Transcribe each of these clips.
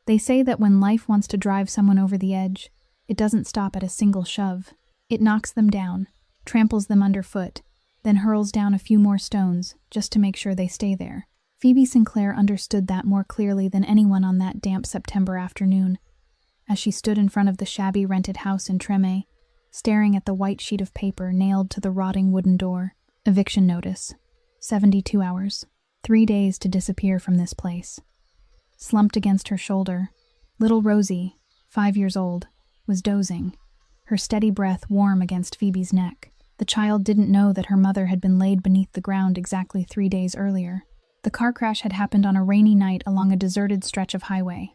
They say that when life wants to drive someone over the edge, it doesn't stop at a single shove. It knocks them down, tramples them underfoot, then hurls down a few more stones just to make sure they stay there. Phoebe Sinclair understood that more clearly than anyone on that damp September afternoon, as she stood in front of the shabby rented house in Treme, staring at the white sheet of paper nailed to the rotting wooden door. Eviction notice. 72 hours. 3 days to disappear from this place. Slumped against her shoulder, little Rosie, 5 years old, was dozing, her steady breath warm against Phoebe's neck. The child didn't know that her mother had been laid beneath the ground exactly 3 days earlier. The car crash had happened on a rainy night along a deserted stretch of highway.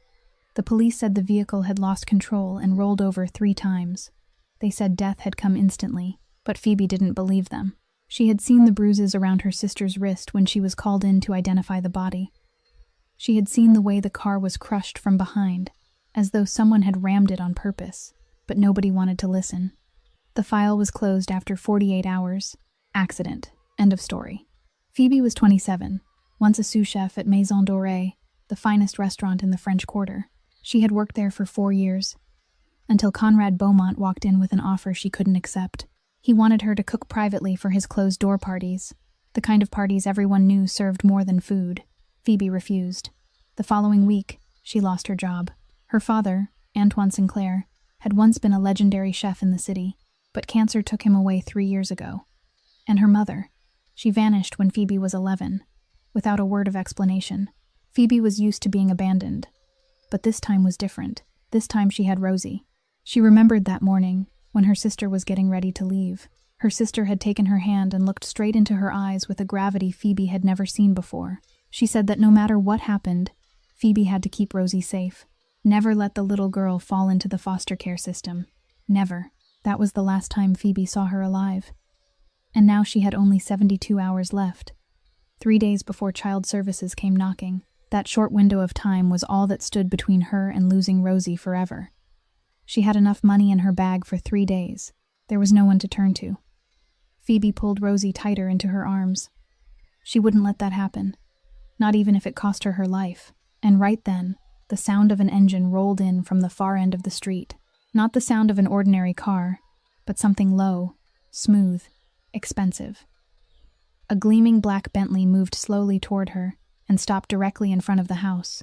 The police said the vehicle had lost control and rolled over 3 times. They said death had come instantly, but Phoebe didn't believe them. She had seen the bruises around her sister's wrist when she was called in to identify the body. She had seen the way the car was crushed from behind, as though someone had rammed it on purpose, but nobody wanted to listen. The file was closed after 48 hours. Accident. End of story. Phoebe was 27, once a sous chef at Maison Dorée, the finest restaurant in the French Quarter. She had worked there for 4 years, until Conrad Beaumont walked in with an offer she couldn't accept. He wanted her to cook privately for his closed-door parties, the kind of parties everyone knew served more than food. Phoebe refused. The following week, she lost her job. Her father, Antoine Sinclair, had once been a legendary chef in the city, but cancer took him away 3 years ago. And her mother, she vanished when Phoebe was 11, without a word of explanation. Phoebe was used to being abandoned, but this time was different. This time she had Rosie. She remembered that morning, when her sister was getting ready to leave. Her sister had taken her hand and looked straight into her eyes with a gravity Phoebe had never seen before. She said that no matter what happened, Phoebe had to keep Rosie safe. Never let the little girl fall into the foster care system. Never. That was the last time Phoebe saw her alive. And now she had only 72 hours left. 3 days before Child Services came knocking. That short window of time was all that stood between her and losing Rosie forever. She had enough money in her bag for 3 days. There was no one to turn to. Phoebe pulled Rosie tighter into her arms. She wouldn't let that happen, not even if it cost her her life. And right then, the sound of an engine rolled in from the far end of the street. Not the sound of an ordinary car, but something low, smooth, expensive. A gleaming black Bentley moved slowly toward her and stopped directly in front of the house.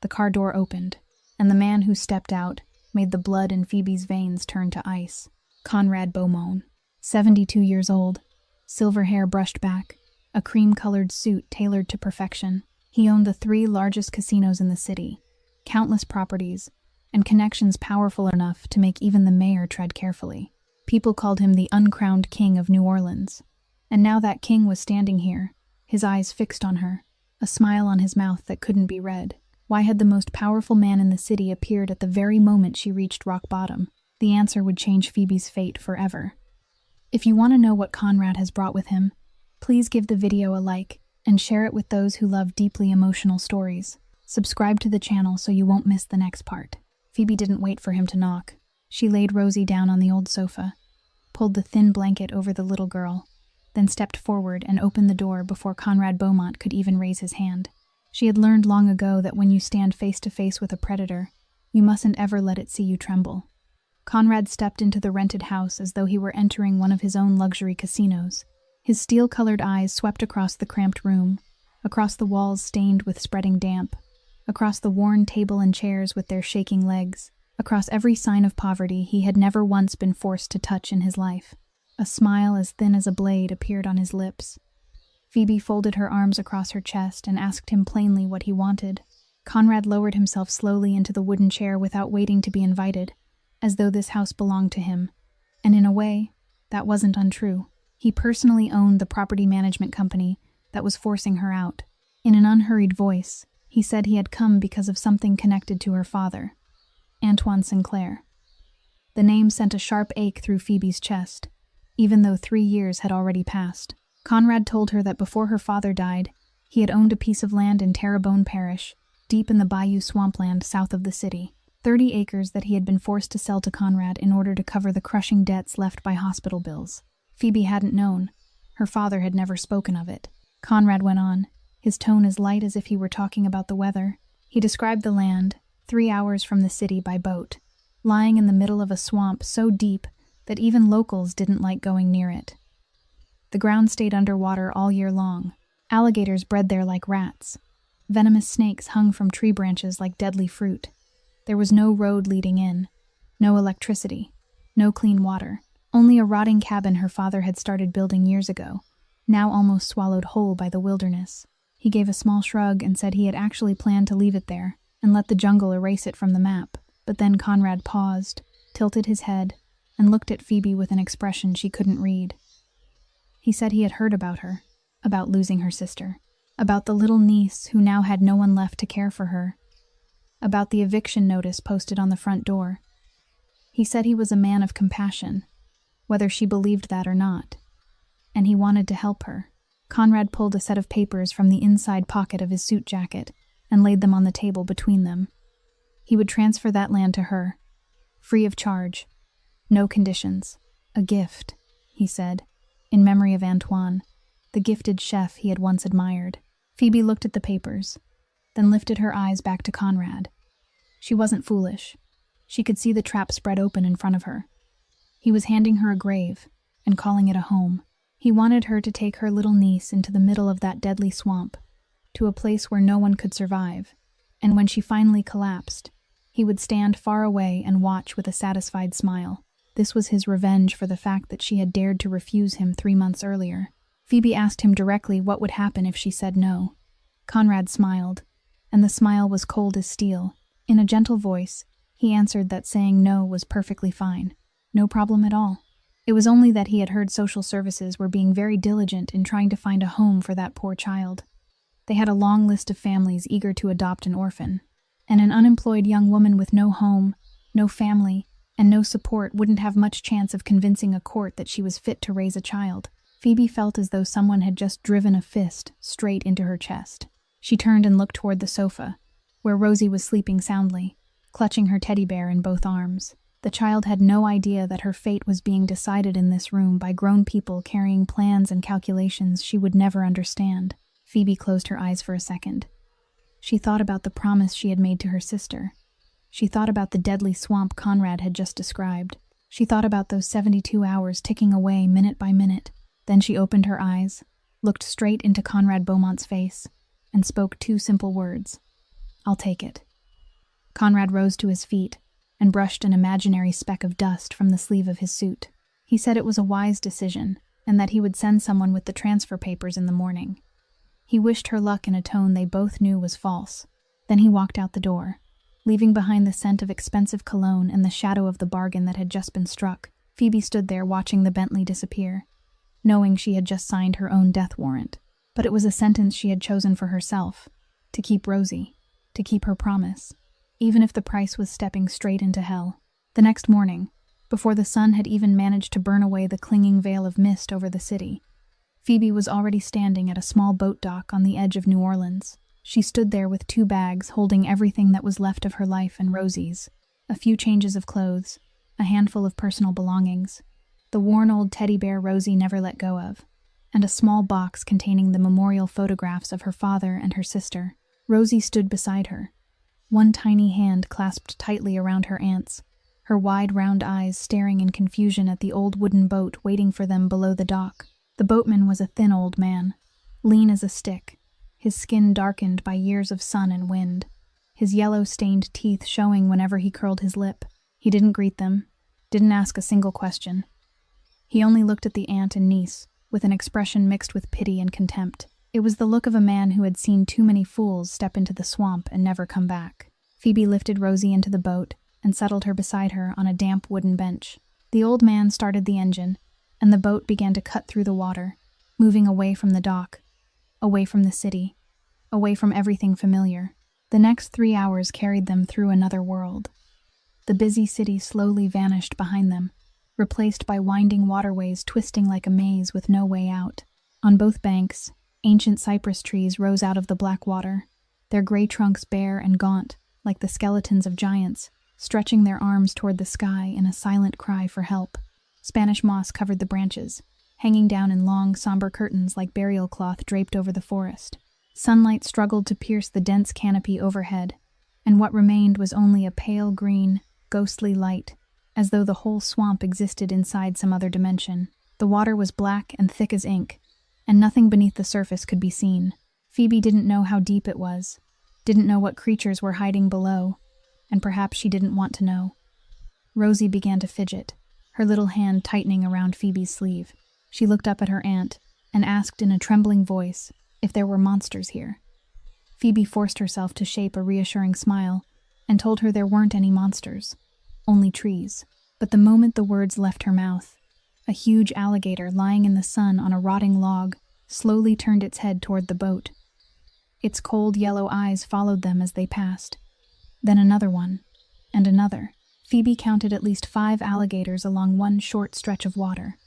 The car door opened, and the man who stepped out made the blood in Phoebe's veins turn to ice. Conrad Beaumont, 72 years old, silver hair brushed back, a cream-colored suit tailored to perfection. He owned the 3 largest casinos in the city, countless properties, and connections powerful enough to make even the mayor tread carefully. People called him the uncrowned king of New Orleans. And now that king was standing here, his eyes fixed on her, a smile on his mouth that couldn't be read. Why had the most powerful man in the city appeared at the very moment she reached rock bottom? The answer would change Phoebe's fate forever. If you want to know what Conrad has brought with him, please give the video a like and share it with those who love deeply emotional stories. Subscribe to the channel so you won't miss the next part. Phoebe didn't wait for him to knock. She laid Rosie down on the old sofa, pulled the thin blanket over the little girl, then stepped forward and opened the door before Conrad Beaumont could even raise his hand. She had learned long ago that when you stand face to face with a predator, you mustn't ever let it see you tremble. Conrad stepped into the rented house as though he were entering one of his own luxury casinos. His steel-colored eyes swept across the cramped room, across the walls stained with spreading damp, across the worn table and chairs with their shaking legs, across every sign of poverty he had never once been forced to touch in his life. A smile as thin as a blade appeared on his lips. Phoebe folded her arms across her chest and asked him plainly what he wanted. Conrad lowered himself slowly into the wooden chair without waiting to be invited, as though this house belonged to him. And in a way, that wasn't untrue. He personally owned the property management company that was forcing her out. In an unhurried voice, he said he had come because of something connected to her father, Antoine Sinclair. The name sent a sharp ache through Phoebe's chest, even though 3 years had already passed. Conrad told her that before her father died, he had owned a piece of land in Terrebonne Parish, deep in the bayou swampland south of the city. 30 acres that he had been forced to sell to Conrad in order to cover the crushing debts left by hospital bills. Phoebe hadn't known. Her father had never spoken of it. Conrad went on, his tone as light as if he were talking about the weather. He described the land, 3 hours from the city by boat, lying in the middle of a swamp so deep that even locals didn't like going near it. The ground stayed underwater all year long. Alligators bred there like rats. Venomous snakes hung from tree branches like deadly fruit. There was no road leading in, no electricity, no clean water, only a rotting cabin her father had started building years ago, now almost swallowed whole by the wilderness. He gave a small shrug and said he had actually planned to leave it there and let the jungle erase it from the map, but then Conrad paused, tilted his head, and looked at Phoebe with an expression she couldn't read. He said he had heard about her, about losing her sister, about the little niece who now had no one left to care for her, about the eviction notice posted on the front door. He said he was a man of compassion, whether she believed that or not, and he wanted to help her. Conrad pulled a set of papers from the inside pocket of his suit jacket and laid them on the table between them. He would transfer that land to her, free of charge, no conditions. A gift, he said, in memory of Antoine, the gifted chef he had once admired. Phoebe looked at the papers, then lifted her eyes back to Conrad. She wasn't foolish. She could see the trap spread open in front of her. He was handing her a grave and calling it a home. He wanted her to take her little niece into the middle of that deadly swamp, to a place where no one could survive, and when she finally collapsed, he would stand far away and watch with a satisfied smile. This was his revenge for the fact that she had dared to refuse him 3 months earlier. Phoebe asked him directly what would happen if she said no. Conrad smiled, and the smile was cold as steel. In a gentle voice, he answered that saying no was perfectly fine. No problem at all. It was only that he had heard social services were being very diligent in trying to find a home for that poor child. They had a long list of families eager to adopt an orphan, and an unemployed young woman with no home, no family, and no support wouldn't have much chance of convincing a court that she was fit to raise a child. Phoebe felt as though someone had just driven a fist straight into her chest. She turned and looked toward the sofa, where Rosie was sleeping soundly, clutching her teddy bear in both arms. The child had no idea that her fate was being decided in this room by grown people carrying plans and calculations she would never understand. Phoebe closed her eyes for a second. She thought about the promise she had made to her sister. She thought about the deadly swamp Conrad had just described. She thought about those 72 hours ticking away minute by minute. Then she opened her eyes, looked straight into Conrad Beaumont's face, and spoke 2 simple words. "I'll take it." Conrad rose to his feet and brushed an imaginary speck of dust from the sleeve of his suit. He said it was a wise decision, and that he would send someone with the transfer papers in the morning. He wished her luck in a tone they both knew was false. Then he walked out the door, leaving behind the scent of expensive cologne and the shadow of the bargain that had just been struck. Phoebe stood there watching the Bentley disappear, knowing she had just signed her own death warrant. But it was a sentence she had chosen for herself, to keep Rosie, to keep her promise, even if the price was stepping straight into hell. The next morning, before the sun had even managed to burn away the clinging veil of mist over the city, Phoebe was already standing at a small boat dock on the edge of New Orleans. She stood there with 2 bags holding everything that was left of her life and Rosie's, a few changes of clothes, a handful of personal belongings, the worn old teddy bear Rosie never let go of, and a small box containing the memorial photographs of her father and her sister. Rosie stood beside her, one tiny hand clasped tightly around her aunt's, her wide round eyes staring in confusion at the old wooden boat waiting for them below the dock. The boatman was a thin old man, lean as a stick, his skin darkened by years of sun and wind, his yellow-stained teeth showing whenever he curled his lip. He didn't greet them, didn't ask a single question. He only looked at the aunt and niece, with an expression mixed with pity and contempt. It was the look of a man who had seen too many fools step into the swamp and never come back. Phoebe lifted Rosie into the boat and settled her beside her on a damp wooden bench. The old man started the engine, and the boat began to cut through the water, moving away from the dock, away from the city, away from everything familiar. The next 3 hours carried them through another world. The busy city slowly vanished behind them, replaced by winding waterways twisting like a maze with no way out. On both banks, ancient cypress trees rose out of the black water, their gray trunks bare and gaunt, like the skeletons of giants, stretching their arms toward the sky in a silent cry for help. Spanish moss covered the branches, hanging down in long, somber curtains like burial cloth draped over the forest. Sunlight struggled to pierce the dense canopy overhead, and what remained was only a pale green, ghostly light, as though the whole swamp existed inside some other dimension. The water was black and thick as ink, and nothing beneath the surface could be seen. Phoebe didn't know how deep it was, didn't know what creatures were hiding below, and perhaps she didn't want to know. Rosie began to fidget, her little hand tightening around Phoebe's sleeve. She looked up at her aunt and asked in a trembling voice if there were monsters here. Phoebe forced herself to shape a reassuring smile and told her there weren't any monsters, only trees. But the moment the words left her mouth, a huge alligator lying in the sun on a rotting log slowly turned its head toward the boat. Its cold yellow eyes followed them as they passed. Then another one, and another. Phoebe counted at least 5 alligators along one short stretch of water.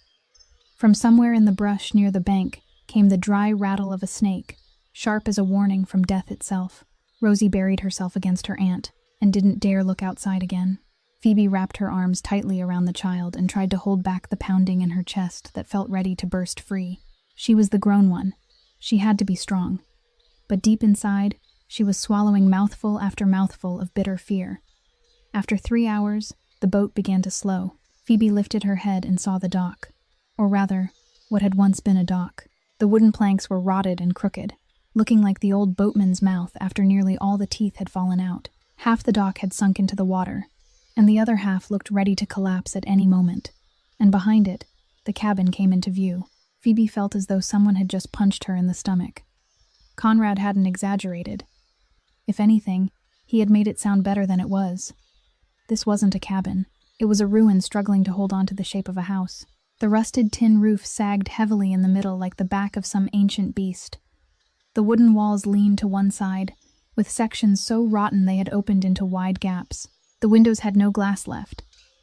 From somewhere in the brush near the bank came the dry rattle of a snake, sharp as a warning from death itself. Rosie buried herself against her aunt and didn't dare look outside again. Phoebe wrapped her arms tightly around the child and tried to hold back the pounding in her chest that felt ready to burst free. She was the grown one. She had to be strong. But deep inside, she was swallowing mouthful after mouthful of bitter fear. After 3 hours, the boat began to slow. Phoebe lifted her head and saw the dock. Or rather, what had once been a dock. The wooden planks were rotted and crooked, looking like the old boatman's mouth after nearly all the teeth had fallen out. Half the dock had sunk into the water, and the other half looked ready to collapse at any moment. And behind it, the cabin came into view. Phoebe felt as though someone had just punched her in the stomach. Conrad hadn't exaggerated. If anything, he had made it sound better than it was. This wasn't a cabin. It was a ruin struggling to hold on to the shape of a house. The rusted tin roof sagged heavily in the middle like the back of some ancient beast. The wooden walls leaned to one side, with sections so rotten they had opened into wide gaps. The windows had no glass left,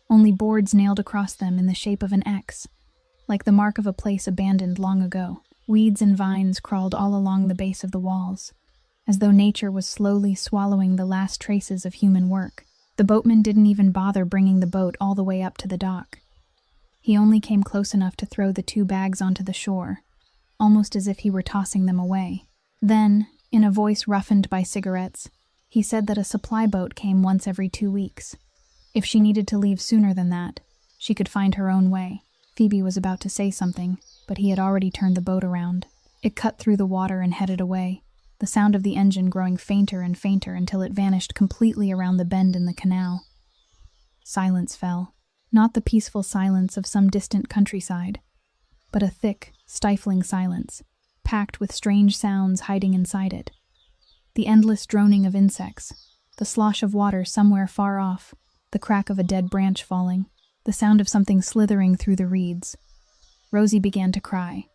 only boards nailed across them in the shape of an X, like the mark of a place abandoned long ago. Weeds and vines crawled all along the base of the walls, as though nature was slowly swallowing the last traces of human work. The boatman didn't even bother bringing the boat all the way up to the dock. He only came close enough to throw the 2 bags onto the shore, almost as if he were tossing them away. Then, in a voice roughened by cigarettes, he said that a supply boat came once every 2 weeks. If she needed to leave sooner than that, she could find her own way. Phoebe was about to say something, but he had already turned the boat around. It cut through the water and headed away, the sound of the engine growing fainter and fainter until it vanished completely around the bend in the canal. Silence fell. Not the peaceful silence of some distant countryside, but a thick, stifling silence, packed with strange sounds hiding inside it. The endless droning of insects, the slosh of water somewhere far off, the crack of a dead branch falling, the sound of something slithering through the reeds. Rosie began to cry.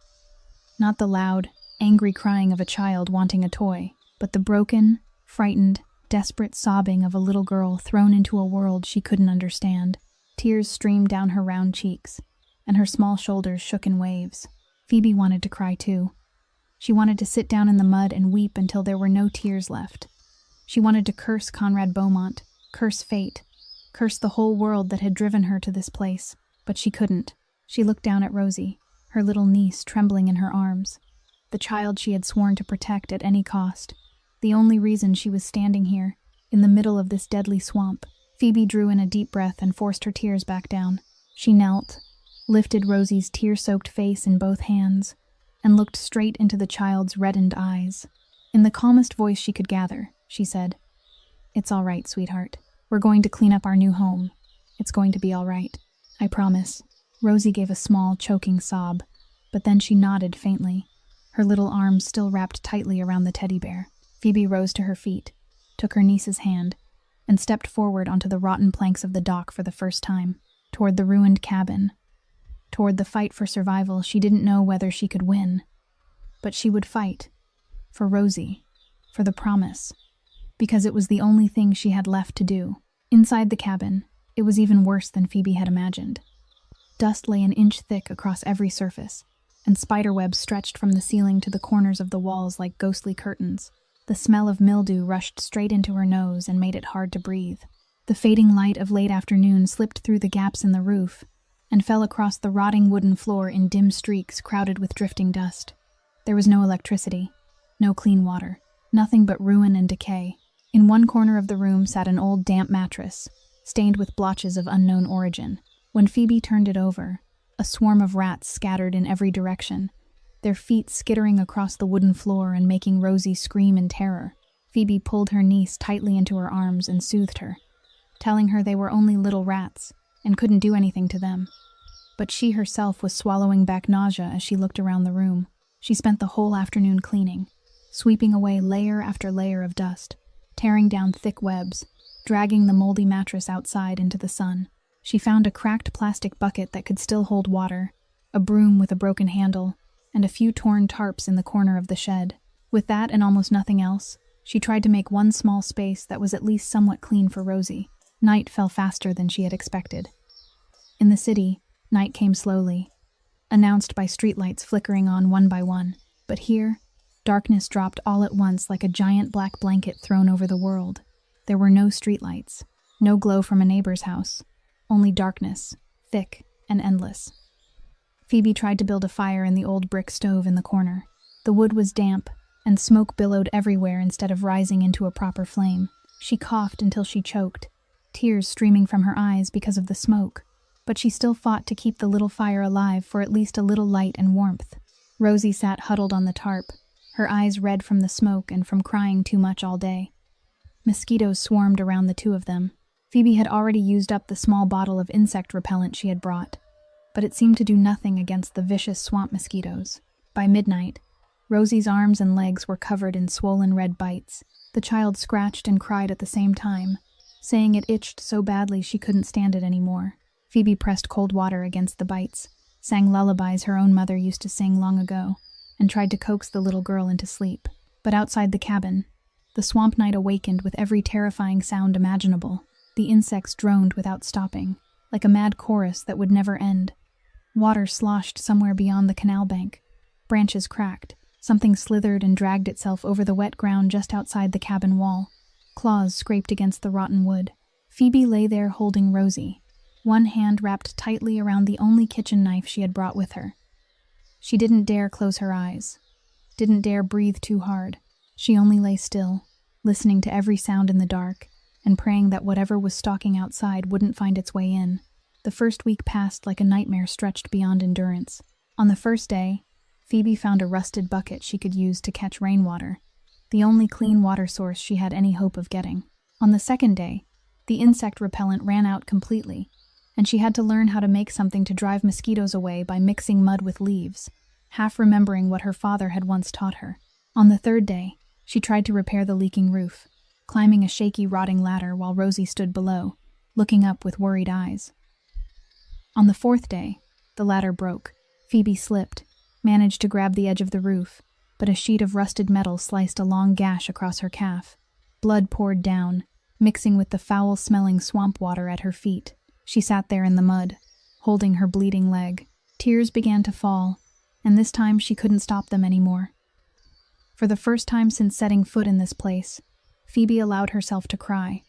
Not the loud, angry crying of a child wanting a toy, but the broken, frightened, desperate sobbing of a little girl thrown into a world she couldn't understand. Tears streamed down her round cheeks, and her small shoulders shook in waves. Phoebe wanted to cry too. She wanted to sit down in the mud and weep until there were no tears left. She wanted to curse Conrad Beaumont, curse fate, curse the whole world that had driven her to this place, but she couldn't. She looked down at Rosie, her little niece trembling in her arms, the child she had sworn to protect at any cost, the only reason she was standing here, in the middle of this deadly swamp. Phoebe drew in a deep breath and forced her tears back down. She knelt, lifted Rosie's tear-soaked face in both hands, and looked straight into the child's reddened eyes. In the calmest voice she could gather, she said, "It's all right, sweetheart. We're going to clean up our new home. It's going to be all right. I promise." Rosie gave a small, choking sob, but then she nodded faintly, her little arms still wrapped tightly around the teddy bear. Phoebe rose to her feet, took her niece's hand, and stepped forward onto the rotten planks of the dock for the first time, toward the ruined cabin, toward the fight for survival she didn't know whether she could win. But she would fight. For Rosie. For the promise. Because it was the only thing she had left to do. Inside the cabin, it was even worse than Phoebe had imagined. Dust lay an inch thick across every surface, and spiderwebs stretched from the ceiling to the corners of the walls like ghostly curtains. The smell of mildew rushed straight into her nose and made it hard to breathe. The fading light of late afternoon slipped through the gaps in the roof and fell across the rotting wooden floor in dim streaks crowded with drifting dust. There was no electricity, no clean water, nothing but ruin and decay. In one corner of the room sat an old damp mattress, stained with blotches of unknown origin. When Phoebe turned it over, a swarm of rats scattered in every direction, their feet skittering across the wooden floor and making Rosie scream in terror. Phoebe pulled her niece tightly into her arms and soothed her, telling her they were only little rats and couldn't do anything to them. But she herself was swallowing back nausea as she looked around the room. She spent the whole afternoon cleaning, sweeping away layer after layer of dust, tearing down thick webs, dragging the moldy mattress outside into the sun. She found a cracked plastic bucket that could still hold water, a broom with a broken handle, and a few torn tarps in the corner of the shed. With that and almost nothing else, she tried to make one small space that was at least somewhat clean for Rosie. Night fell faster than she had expected. In the city, night came slowly, announced by streetlights flickering on one by one. But here, darkness dropped all at once like a giant black blanket thrown over the world. There were no streetlights, no glow from a neighbor's house, only darkness, thick and endless. Phoebe tried to build a fire in the old brick stove in the corner. The wood was damp, and smoke billowed everywhere instead of rising into a proper flame. She coughed until she choked, tears streaming from her eyes because of the smoke. But she still fought to keep the little fire alive for at least a little light and warmth. Rosie sat huddled on the tarp, her eyes red from the smoke and from crying too much all day. Mosquitoes swarmed around the two of them. Phoebe had already used up the small bottle of insect repellent she had brought, but it seemed to do nothing against the vicious swamp mosquitoes. By midnight, Rosie's arms and legs were covered in swollen red bites. The child scratched and cried at the same time, saying it itched so badly she couldn't stand it anymore. Phoebe pressed cold water against the bites, sang lullabies her own mother used to sing long ago, and tried to coax the little girl into sleep. But outside the cabin, the swamp night awakened with every terrifying sound imaginable. The insects droned without stopping, like a mad chorus that would never end. Water sloshed somewhere beyond the canal bank. Branches cracked. Something slithered and dragged itself over the wet ground just outside the cabin wall. Claws scraped against the rotten wood. Phoebe lay there holding Rosie, one hand wrapped tightly around the only kitchen knife she had brought with her. She didn't dare close her eyes, didn't dare breathe too hard. She only lay still, listening to every sound in the dark, and praying that whatever was stalking outside wouldn't find its way in. The first week passed like a nightmare stretched beyond endurance. On the first day, Phoebe found a rusted bucket she could use to catch rainwater, the only clean water source she had any hope of getting. On the second day, the insect repellent ran out completely, and she had to learn how to make something to drive mosquitoes away by mixing mud with leaves, half remembering what her father had once taught her. On the third day, she tried to repair the leaking roof, climbing a shaky, rotting ladder while Rosie stood below, looking up with worried eyes. On the fourth day, the ladder broke. Phoebe slipped, managed to grab the edge of the roof, but a sheet of rusted metal sliced a long gash across her calf. Blood poured down, mixing with the foul-smelling swamp water at her feet. She sat there in the mud, holding her bleeding leg. Tears began to fall, and this time she couldn't stop them anymore. For the first time since setting foot in this place, Phoebe allowed herself to cry.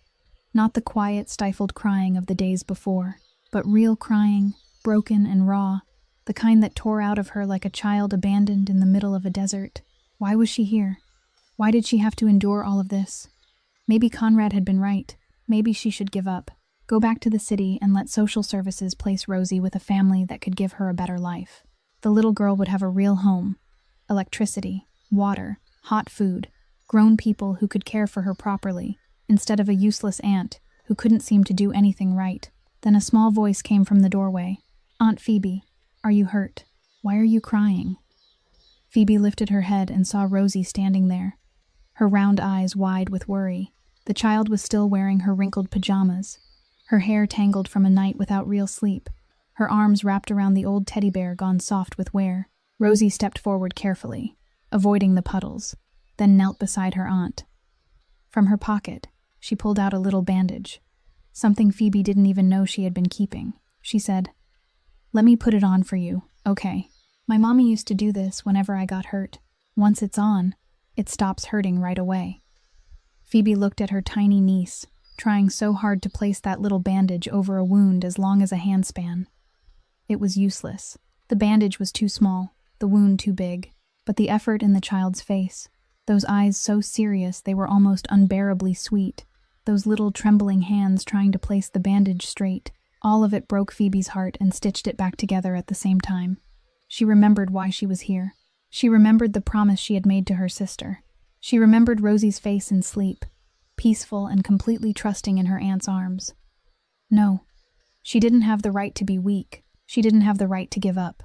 Not the quiet, stifled crying of the days before, but real crying, broken and raw, the kind that tore out of her like a child abandoned in the middle of a desert. Why was she here? Why did she have to endure all of this? Maybe Conrad had been right. Maybe she should give up, go back to the city and let social services place Rosie with a family that could give her a better life. The little girl would have a real home, electricity, water, hot food, grown people who could care for her properly, instead of a useless aunt who couldn't seem to do anything right. Then a small voice came from the doorway. "Aunt Phoebe, are you hurt? Why are you crying?" Phoebe lifted her head and saw Rosie standing there, her round eyes wide with worry. The child was still wearing her wrinkled pajamas, her hair tangled from a night without real sleep, her arms wrapped around the old teddy bear gone soft with wear. Rosie stepped forward carefully, avoiding the puddles, then knelt beside her aunt. From her pocket, she pulled out a little bandage, something Phoebe didn't even know she had been keeping. She said, "Let me put it on for you, okay? My mommy used to do this whenever I got hurt. Once it's on, it stops hurting right away." Phoebe looked at her tiny niece, trying so hard to place that little bandage over a wound as long as a handspan. It was useless. The bandage was too small, the wound too big, but the effort in the child's face, Those eyes so serious they were almost unbearably sweet. Those little trembling hands trying to place the bandage straight. All of it broke Phoebe's heart and stitched it back together at the same time. She remembered why she was here. She remembered the promise she had made to her sister. She remembered Rosie's face in sleep, peaceful and completely trusting in her aunt's arms. No, she didn't have the right to be weak. She didn't have the right to give up.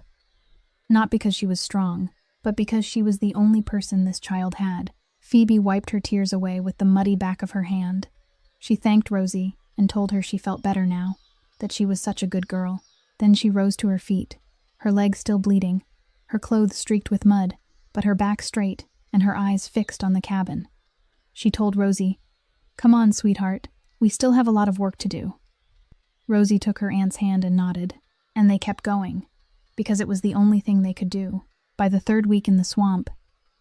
Not because she was strong, but because she was the only person this child had. Phoebe wiped her tears away with the muddy back of her hand. She thanked Rosie and told her she felt better now, that she was such a good girl. Then she rose to her feet, her legs still bleeding, her clothes streaked with mud, but her back straight and her eyes fixed on the cabin. She told Rosie, "Come on, sweetheart, we still have a lot of work to do." Rosie took her aunt's hand and nodded, and they kept going, because it was the only thing they could do. By the third week in the swamp,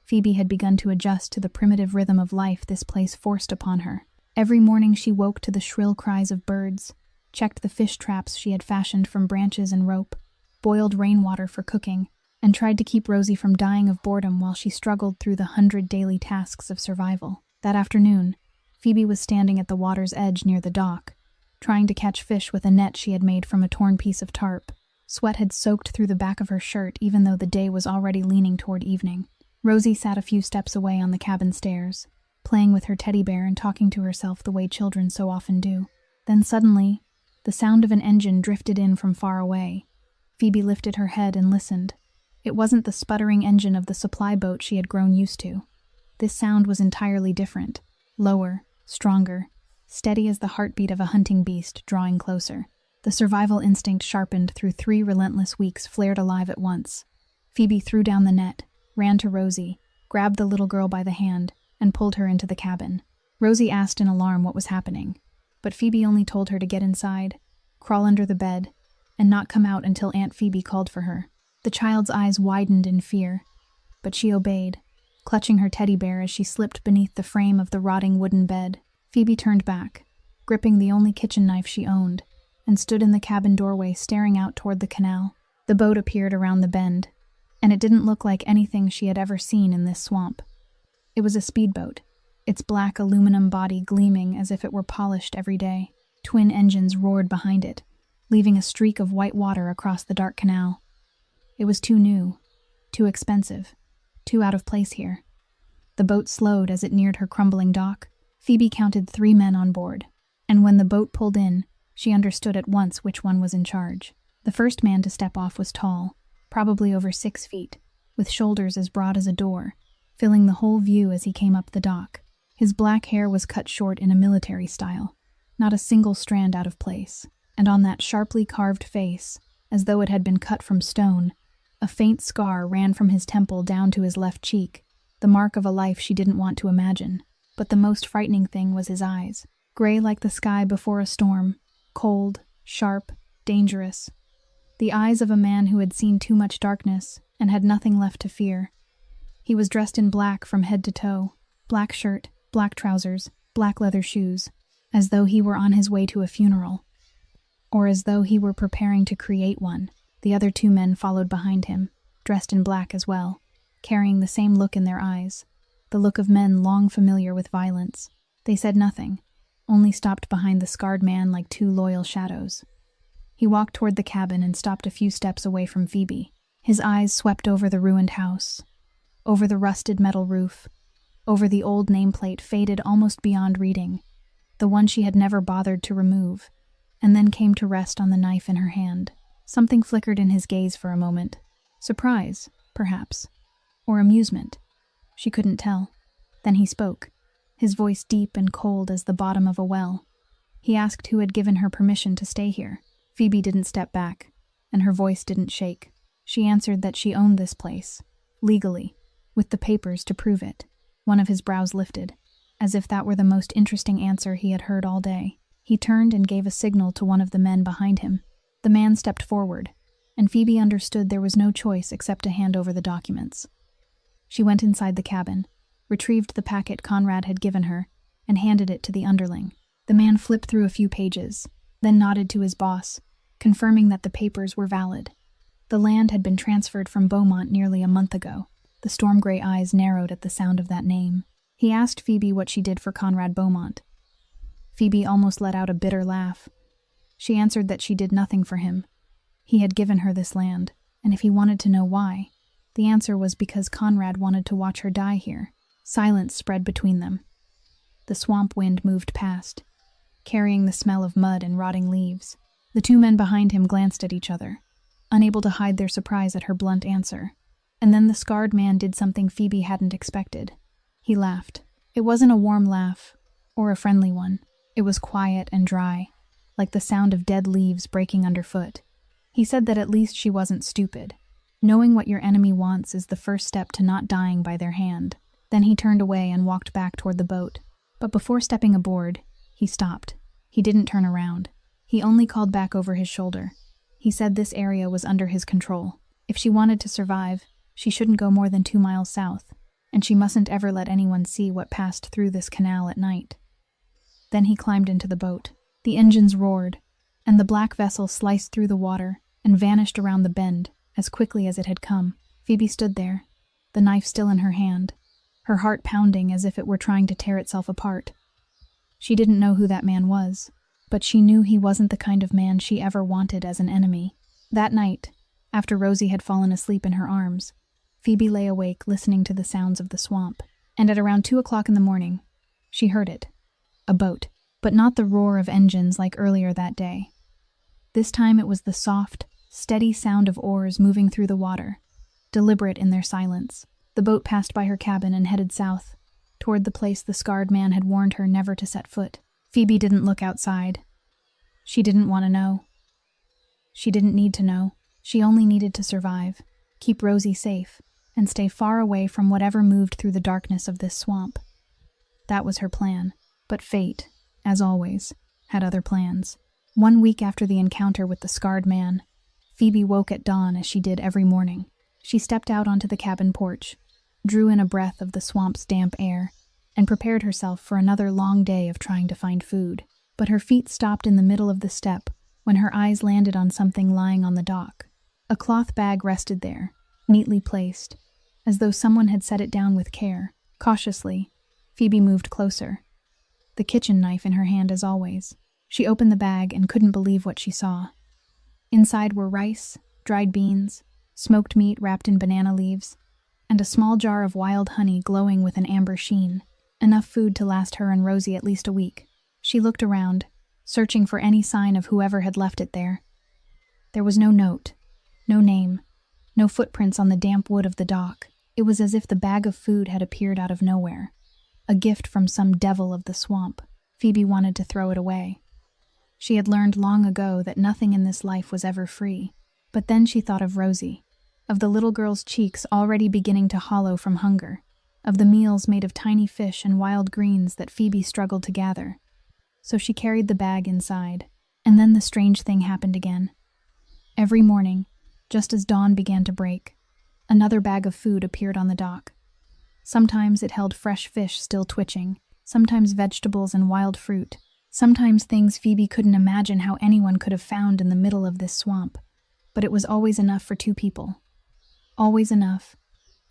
Phoebe had begun to adjust to the primitive rhythm of life this place forced upon her. Every morning she woke to the shrill cries of birds, checked the fish traps she had fashioned from branches and rope, boiled rainwater for cooking, and tried to keep Rosie from dying of boredom while she struggled through the 100 daily tasks of survival. That afternoon, Phoebe was standing at the water's edge near the dock, trying to catch fish with a net she had made from a torn piece of tarp. Sweat had soaked through the back of her shirt even though the day was already leaning toward evening. Rosie sat a few steps away on the cabin stairs, playing with her teddy bear and talking to herself the way children so often do. Then suddenly, the sound of an engine drifted in from far away. Phoebe lifted her head and listened. It wasn't the sputtering engine of the supply boat she had grown used to. This sound was entirely different, lower, stronger, steady as the heartbeat of a hunting beast drawing closer. The survival instinct sharpened through 3 relentless weeks flared alive at once. Phoebe threw down the net, ran to Rosie, grabbed the little girl by the hand, and pulled her into the cabin. Rosie asked in alarm what was happening, but Phoebe only told her to get inside, crawl under the bed, and not come out until Aunt Phoebe called for her. The child's eyes widened in fear, but she obeyed, clutching her teddy bear as she slipped beneath the frame of the rotting wooden bed. Phoebe turned back, gripping the only kitchen knife she owned, and stood in the cabin doorway staring out toward the canal. The boat appeared around the bend, and it didn't look like anything she had ever seen in this swamp. It was a speedboat, its black aluminum body gleaming as if it were polished every day. Twin engines roared behind it, leaving a streak of white water across the dark canal. It was too new, too expensive, too out of place here. The boat slowed as it neared her crumbling dock. Phoebe counted 3 men on board, and when the boat pulled in, she understood at once which one was in charge. The first man to step off was tall, probably over 6 feet, with shoulders as broad as a door, filling the whole view as he came up the dock. His black hair was cut short in a military style, not a single strand out of place, and on that sharply carved face, as though it had been cut from stone, a faint scar ran from his temple down to his left cheek, the mark of a life she didn't want to imagine. But the most frightening thing was his eyes, gray like the sky before a storm, cold, sharp, dangerous. The eyes of a man who had seen too much darkness and had nothing left to fear. He was dressed in black from head to toe, black shirt, black trousers, black leather shoes, as though he were on his way to a funeral, or as though he were preparing to create one. The other 2 men followed behind him, dressed in black as well, carrying the same look in their eyes, the look of men long familiar with violence. They said nothing, only stopped behind the scarred man like 2 loyal shadows. He walked toward the cabin and stopped a few steps away from Phoebe. His eyes swept over the ruined house, over the rusted metal roof, over the old nameplate faded almost beyond reading, the one she had never bothered to remove, and then came to rest on the knife in her hand. Something flickered in his gaze for a moment. Surprise, perhaps, or amusement. She couldn't tell. Then he spoke, his voice deep and cold as the bottom of a well. He asked who had given her permission to stay here. Phoebe didn't step back, and her voice didn't shake. She answered that she owned this place, legally, with the papers to prove it. One of his brows lifted, as if that were the most interesting answer he had heard all day. He turned and gave a signal to one of the men behind him. The man stepped forward, and Phoebe understood there was no choice except to hand over the documents. She went inside the cabin, retrieved the packet Conrad had given her, and handed it to the underling. The man flipped through a few pages, then nodded to his boss, confirming that the papers were valid. The land had been transferred from Beaumont nearly a month ago. The storm-gray eyes narrowed at the sound of that name. He asked Phoebe what she did for Conrad Beaumont. Phoebe almost let out a bitter laugh. She answered that she did nothing for him. He had given her this land, and if he wanted to know why, the answer was because Conrad wanted to watch her die here. Silence spread between them. The swamp wind moved past, carrying the smell of mud and rotting leaves. The two men behind him glanced at each other, unable to hide their surprise at her blunt answer. And then the scarred man did something Phoebe hadn't expected. He laughed. It wasn't a warm laugh, or a friendly one. It was quiet and dry, like the sound of dead leaves breaking underfoot. He said that at least she wasn't stupid. Knowing what your enemy wants is the first step to not dying by their hand. Then he turned away and walked back toward the boat. But before stepping aboard, he stopped. He didn't turn around. He only called back over his shoulder. He said this area was under his control. If she wanted to survive, she shouldn't go more than 2 miles south, and she mustn't ever let anyone see what passed through this canal at night. Then he climbed into the boat. The engines roared, and the black vessel sliced through the water and vanished around the bend as quickly as it had come. Phoebe stood there, the knife still in her hand, her heart pounding as if it were trying to tear itself apart. She didn't know who that man was, but she knew he wasn't the kind of man she ever wanted as an enemy. That night, after Rosie had fallen asleep in her arms, Phoebe lay awake listening to the sounds of the swamp, and at around 2 o'clock in the morning, she heard it. A boat, but not the roar of engines like earlier that day. This time it was the soft, steady sound of oars moving through the water, deliberate in their silence. The boat passed by her cabin and headed south, toward the place the scarred man had warned her never to set foot. Phoebe didn't look outside. She didn't want to know. She didn't need to know. She only needed to survive, keep Rosie safe, and stay far away from whatever moved through the darkness of this swamp. That was her plan, but fate, as always, had other plans. 1 week after the encounter with the scarred man, Phoebe woke at dawn as she did every morning. She stepped out onto the cabin porch, drew in a breath of the swamp's damp air, and prepared herself for another long day of trying to find food. But her feet stopped in the middle of the step when her eyes landed on something lying on the dock. A cloth bag rested there, neatly placed, as though someone had set it down with care. Cautiously, Phoebe moved closer, the kitchen knife in her hand as always. She opened the bag and couldn't believe what she saw. Inside were rice, dried beans, smoked meat wrapped in banana leaves, and a small jar of wild honey glowing with an amber sheen, enough food to last her and Rosie at least a week. She looked around, searching for any sign of whoever had left it there. There was no note, no name, no footprints on the damp wood of the dock. It was as if the bag of food had appeared out of nowhere, a gift from some devil of the swamp. Phoebe wanted to throw it away. She had learned long ago that nothing in this life was ever free. But then she thought of Rosie, of the little girl's cheeks already beginning to hollow from hunger, of the meals made of tiny fish and wild greens that Phoebe struggled to gather. So she carried the bag inside, and then the strange thing happened again. Every morning, just as dawn began to break, another bag of food appeared on the dock. Sometimes it held fresh fish still twitching, sometimes vegetables and wild fruit, sometimes things Phoebe couldn't imagine how anyone could have found in the middle of this swamp. But it was always enough for 2 people. Always enough,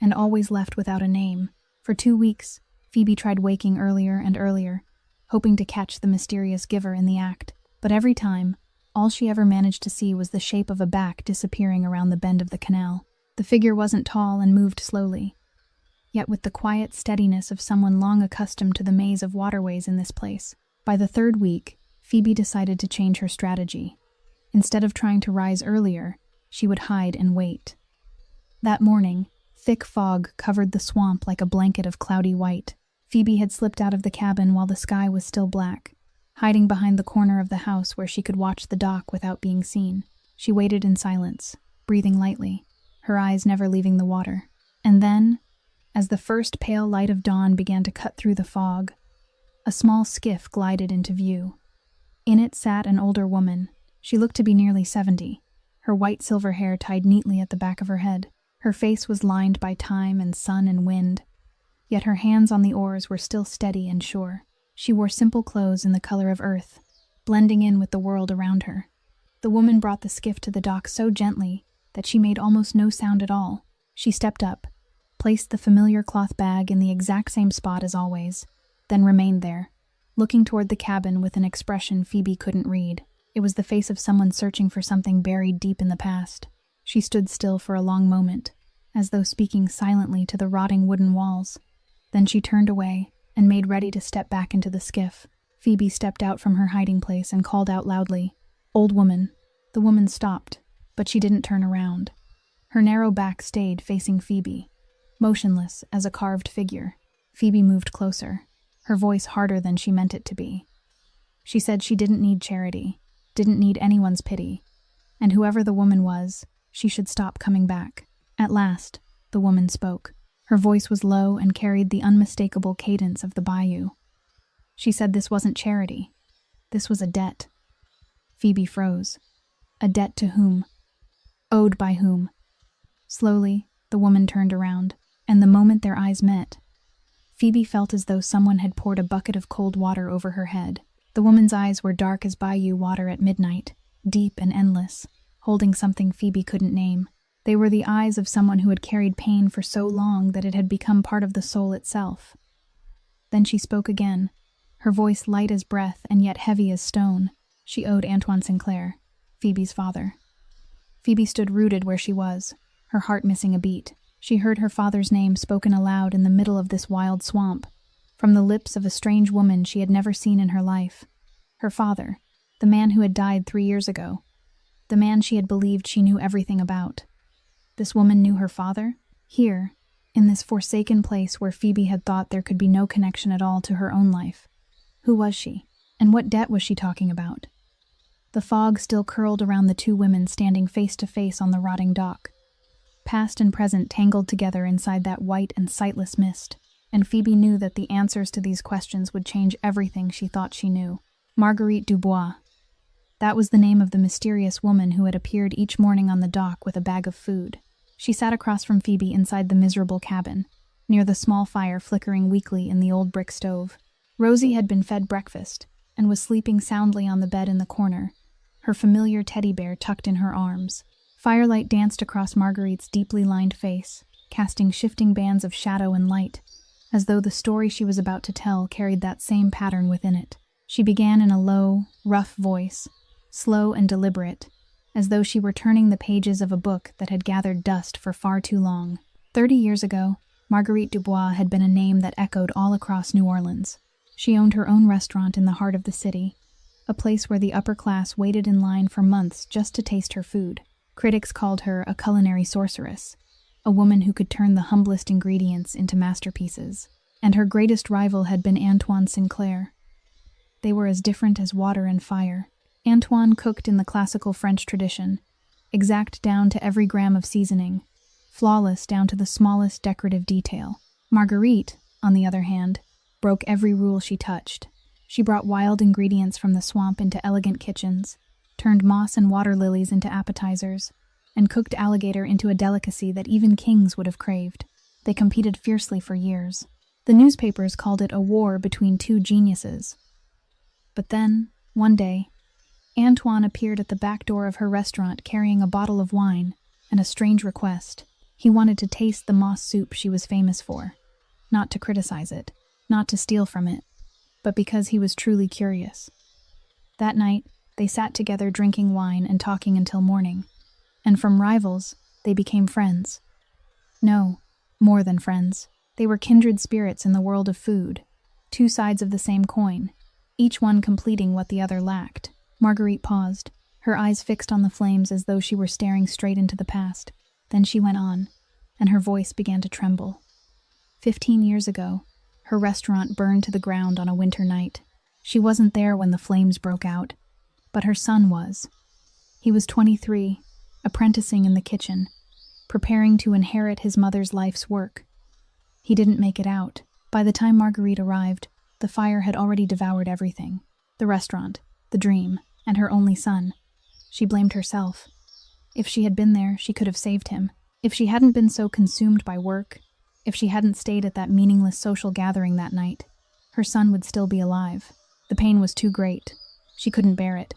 and always left without a name. For 2 weeks, Phoebe tried waking earlier and earlier, hoping to catch the mysterious giver in the act. But every time, all she ever managed to see was the shape of a back disappearing around the bend of the canal. The figure wasn't tall and moved slowly, yet with the quiet steadiness of someone long accustomed to the maze of waterways in this place. By the 3rd week, Phoebe decided to change her strategy. Instead of trying to rise earlier, she would hide and wait. That morning, thick fog covered the swamp like a blanket of cloudy white. Phoebe had slipped out of the cabin while the sky was still black, hiding behind the corner of the house where she could watch the dock without being seen. She waited in silence, breathing lightly, her eyes never leaving the water. And then, as the first pale light of dawn began to cut through the fog, a small skiff glided into view. In it sat an older woman. She looked to be nearly 70, her white silver hair tied neatly at the back of her head. Her face was lined by time and sun and wind, yet her hands on the oars were still steady and sure. She wore simple clothes in the color of earth, blending in with the world around her. The woman brought the skiff to the dock so gently that she made almost no sound at all. She stepped up, placed the familiar cloth bag in the exact same spot as always, then remained there, looking toward the cabin with an expression Phoebe couldn't read. It was the face of someone searching for something buried deep in the past. She stood still for a long moment, as though speaking silently to the rotting wooden walls. Then she turned away and made ready to step back into the skiff. Phoebe stepped out from her hiding place and called out loudly, "Old woman." The woman stopped, but she didn't turn around. Her narrow back stayed facing Phoebe, motionless as a carved figure. Phoebe moved closer, her voice harder than she meant it to be. She said she didn't need charity, didn't need anyone's pity, and whoever the woman was, she should stop coming back. At last, the woman spoke. Her voice was low and carried the unmistakable cadence of the bayou. She said this wasn't charity. This was a debt. Phoebe froze. A debt to whom? Owed by whom? Slowly, the woman turned around, and the moment their eyes met, Phoebe felt as though someone had poured a bucket of cold water over her head. The woman's eyes were dark as bayou water at midnight, deep and endless, holding something Phoebe couldn't name. They were the eyes of someone who had carried pain for so long that it had become part of the soul itself. Then she spoke again, her voice light as breath and yet heavy as stone. She owed Antoine Sinclair, Phoebe's father. Phoebe stood rooted where she was, her heart missing a beat. She heard her father's name spoken aloud in the middle of this wild swamp, from the lips of a strange woman she had never seen in her life. Her father, the man who had died 3 years ago, the man she had believed she knew everything about. This woman knew her father? Here, in this forsaken place where Phoebe had thought there could be no connection at all to her own life. Who was she? And what debt was she talking about? The fog still curled around the two women standing face to face on the rotting dock. Past and present tangled together inside that white and sightless mist, and Phoebe knew that the answers to these questions would change everything she thought she knew. Marguerite Dubois. That was the name of the mysterious woman who had appeared each morning on the dock with a bag of food. She sat across from Phoebe inside the miserable cabin, near the small fire flickering weakly in the old brick stove. Rosie had been fed breakfast, and was sleeping soundly on the bed in the corner, her familiar teddy bear tucked in her arms. Firelight danced across Marguerite's deeply lined face, casting shifting bands of shadow and light, as though the story she was about to tell carried that same pattern within it. She began in a low, rough voice, slow and deliberate, as though she were turning the pages of a book that had gathered dust for far too long. 30 years ago, Marguerite Dubois had been a name that echoed all across New Orleans. She owned her own restaurant in the heart of the city, a place where the upper class waited in line for months just to taste her food. Critics called her a culinary sorceress, a woman who could turn the humblest ingredients into masterpieces. And her greatest rival had been Antoine Sinclair. They were as different as water and fire. Antoine cooked in the classical French tradition, exact down to every gram of seasoning, flawless down to the smallest decorative detail. Marguerite, on the other hand, broke every rule she touched. She brought wild ingredients from the swamp into elegant kitchens, turned moss and water lilies into appetizers, and cooked alligator into a delicacy that even kings would have craved. They competed fiercely for years. The newspapers called it a war between two geniuses. But then, one day, Antoine appeared at the back door of her restaurant carrying a bottle of wine and a strange request. He wanted to taste the moss soup she was famous for, not to criticize it, not to steal from it, but because he was truly curious. That night, they sat together drinking wine and talking until morning, and from rivals, they became friends. No, more than friends. They were kindred spirits in the world of food, two sides of the same coin, each one completing what the other lacked. Marguerite paused, her eyes fixed on the flames as though she were staring straight into the past. Then she went on, and her voice began to tremble. 15 years ago, her restaurant burned to the ground on a winter night. She wasn't there when the flames broke out, but her son was. He was 23, apprenticing in the kitchen, preparing to inherit his mother's life's work. He didn't make it out. By the time Marguerite arrived, the fire had already devoured everything. The restaurant, the dream, and her only son. She blamed herself. If she had been there, she could have saved him. If she hadn't been so consumed by work, if she hadn't stayed at that meaningless social gathering that night, her son would still be alive. The pain was too great. She couldn't bear it.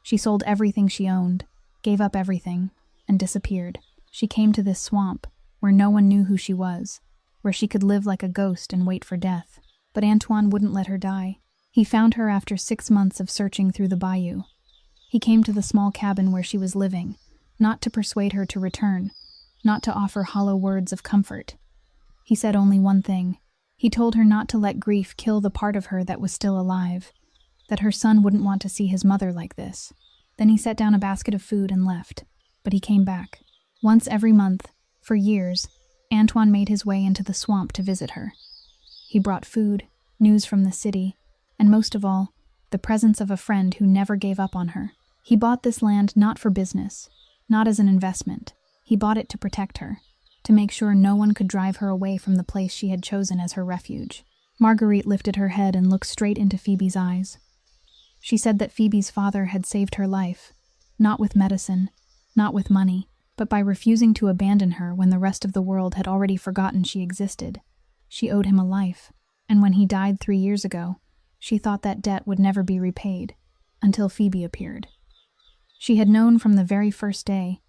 She sold everything she owned, gave up everything, and disappeared. She came to this swamp, where no one knew who she was, where she could live like a ghost and wait for death. But Antoine wouldn't let her die. He found her after 6 months of searching through the bayou. He came to the small cabin where she was living, not to persuade her to return, not to offer hollow words of comfort. He said only one thing. He told her not to let grief kill the part of her that was still alive, that her son wouldn't want to see his mother like this. Then he set down a basket of food and left, but he came back. Once every month, for years, Antoine made his way into the swamp to visit her. He brought food, news from the city, and most of all, the presence of a friend who never gave up on her. He bought this land not for business, not as an investment. He bought it to protect her, to make sure no one could drive her away from the place she had chosen as her refuge. Marguerite lifted her head and looked straight into Phoebe's eyes. She said that Phoebe's father had saved her life, not with medicine, not with money, but by refusing to abandon her when the rest of the world had already forgotten she existed. She owed him a life, and when he died 3 years ago, she thought that debt would never be repaid, until Phoebe appeared. She had known from the very first day,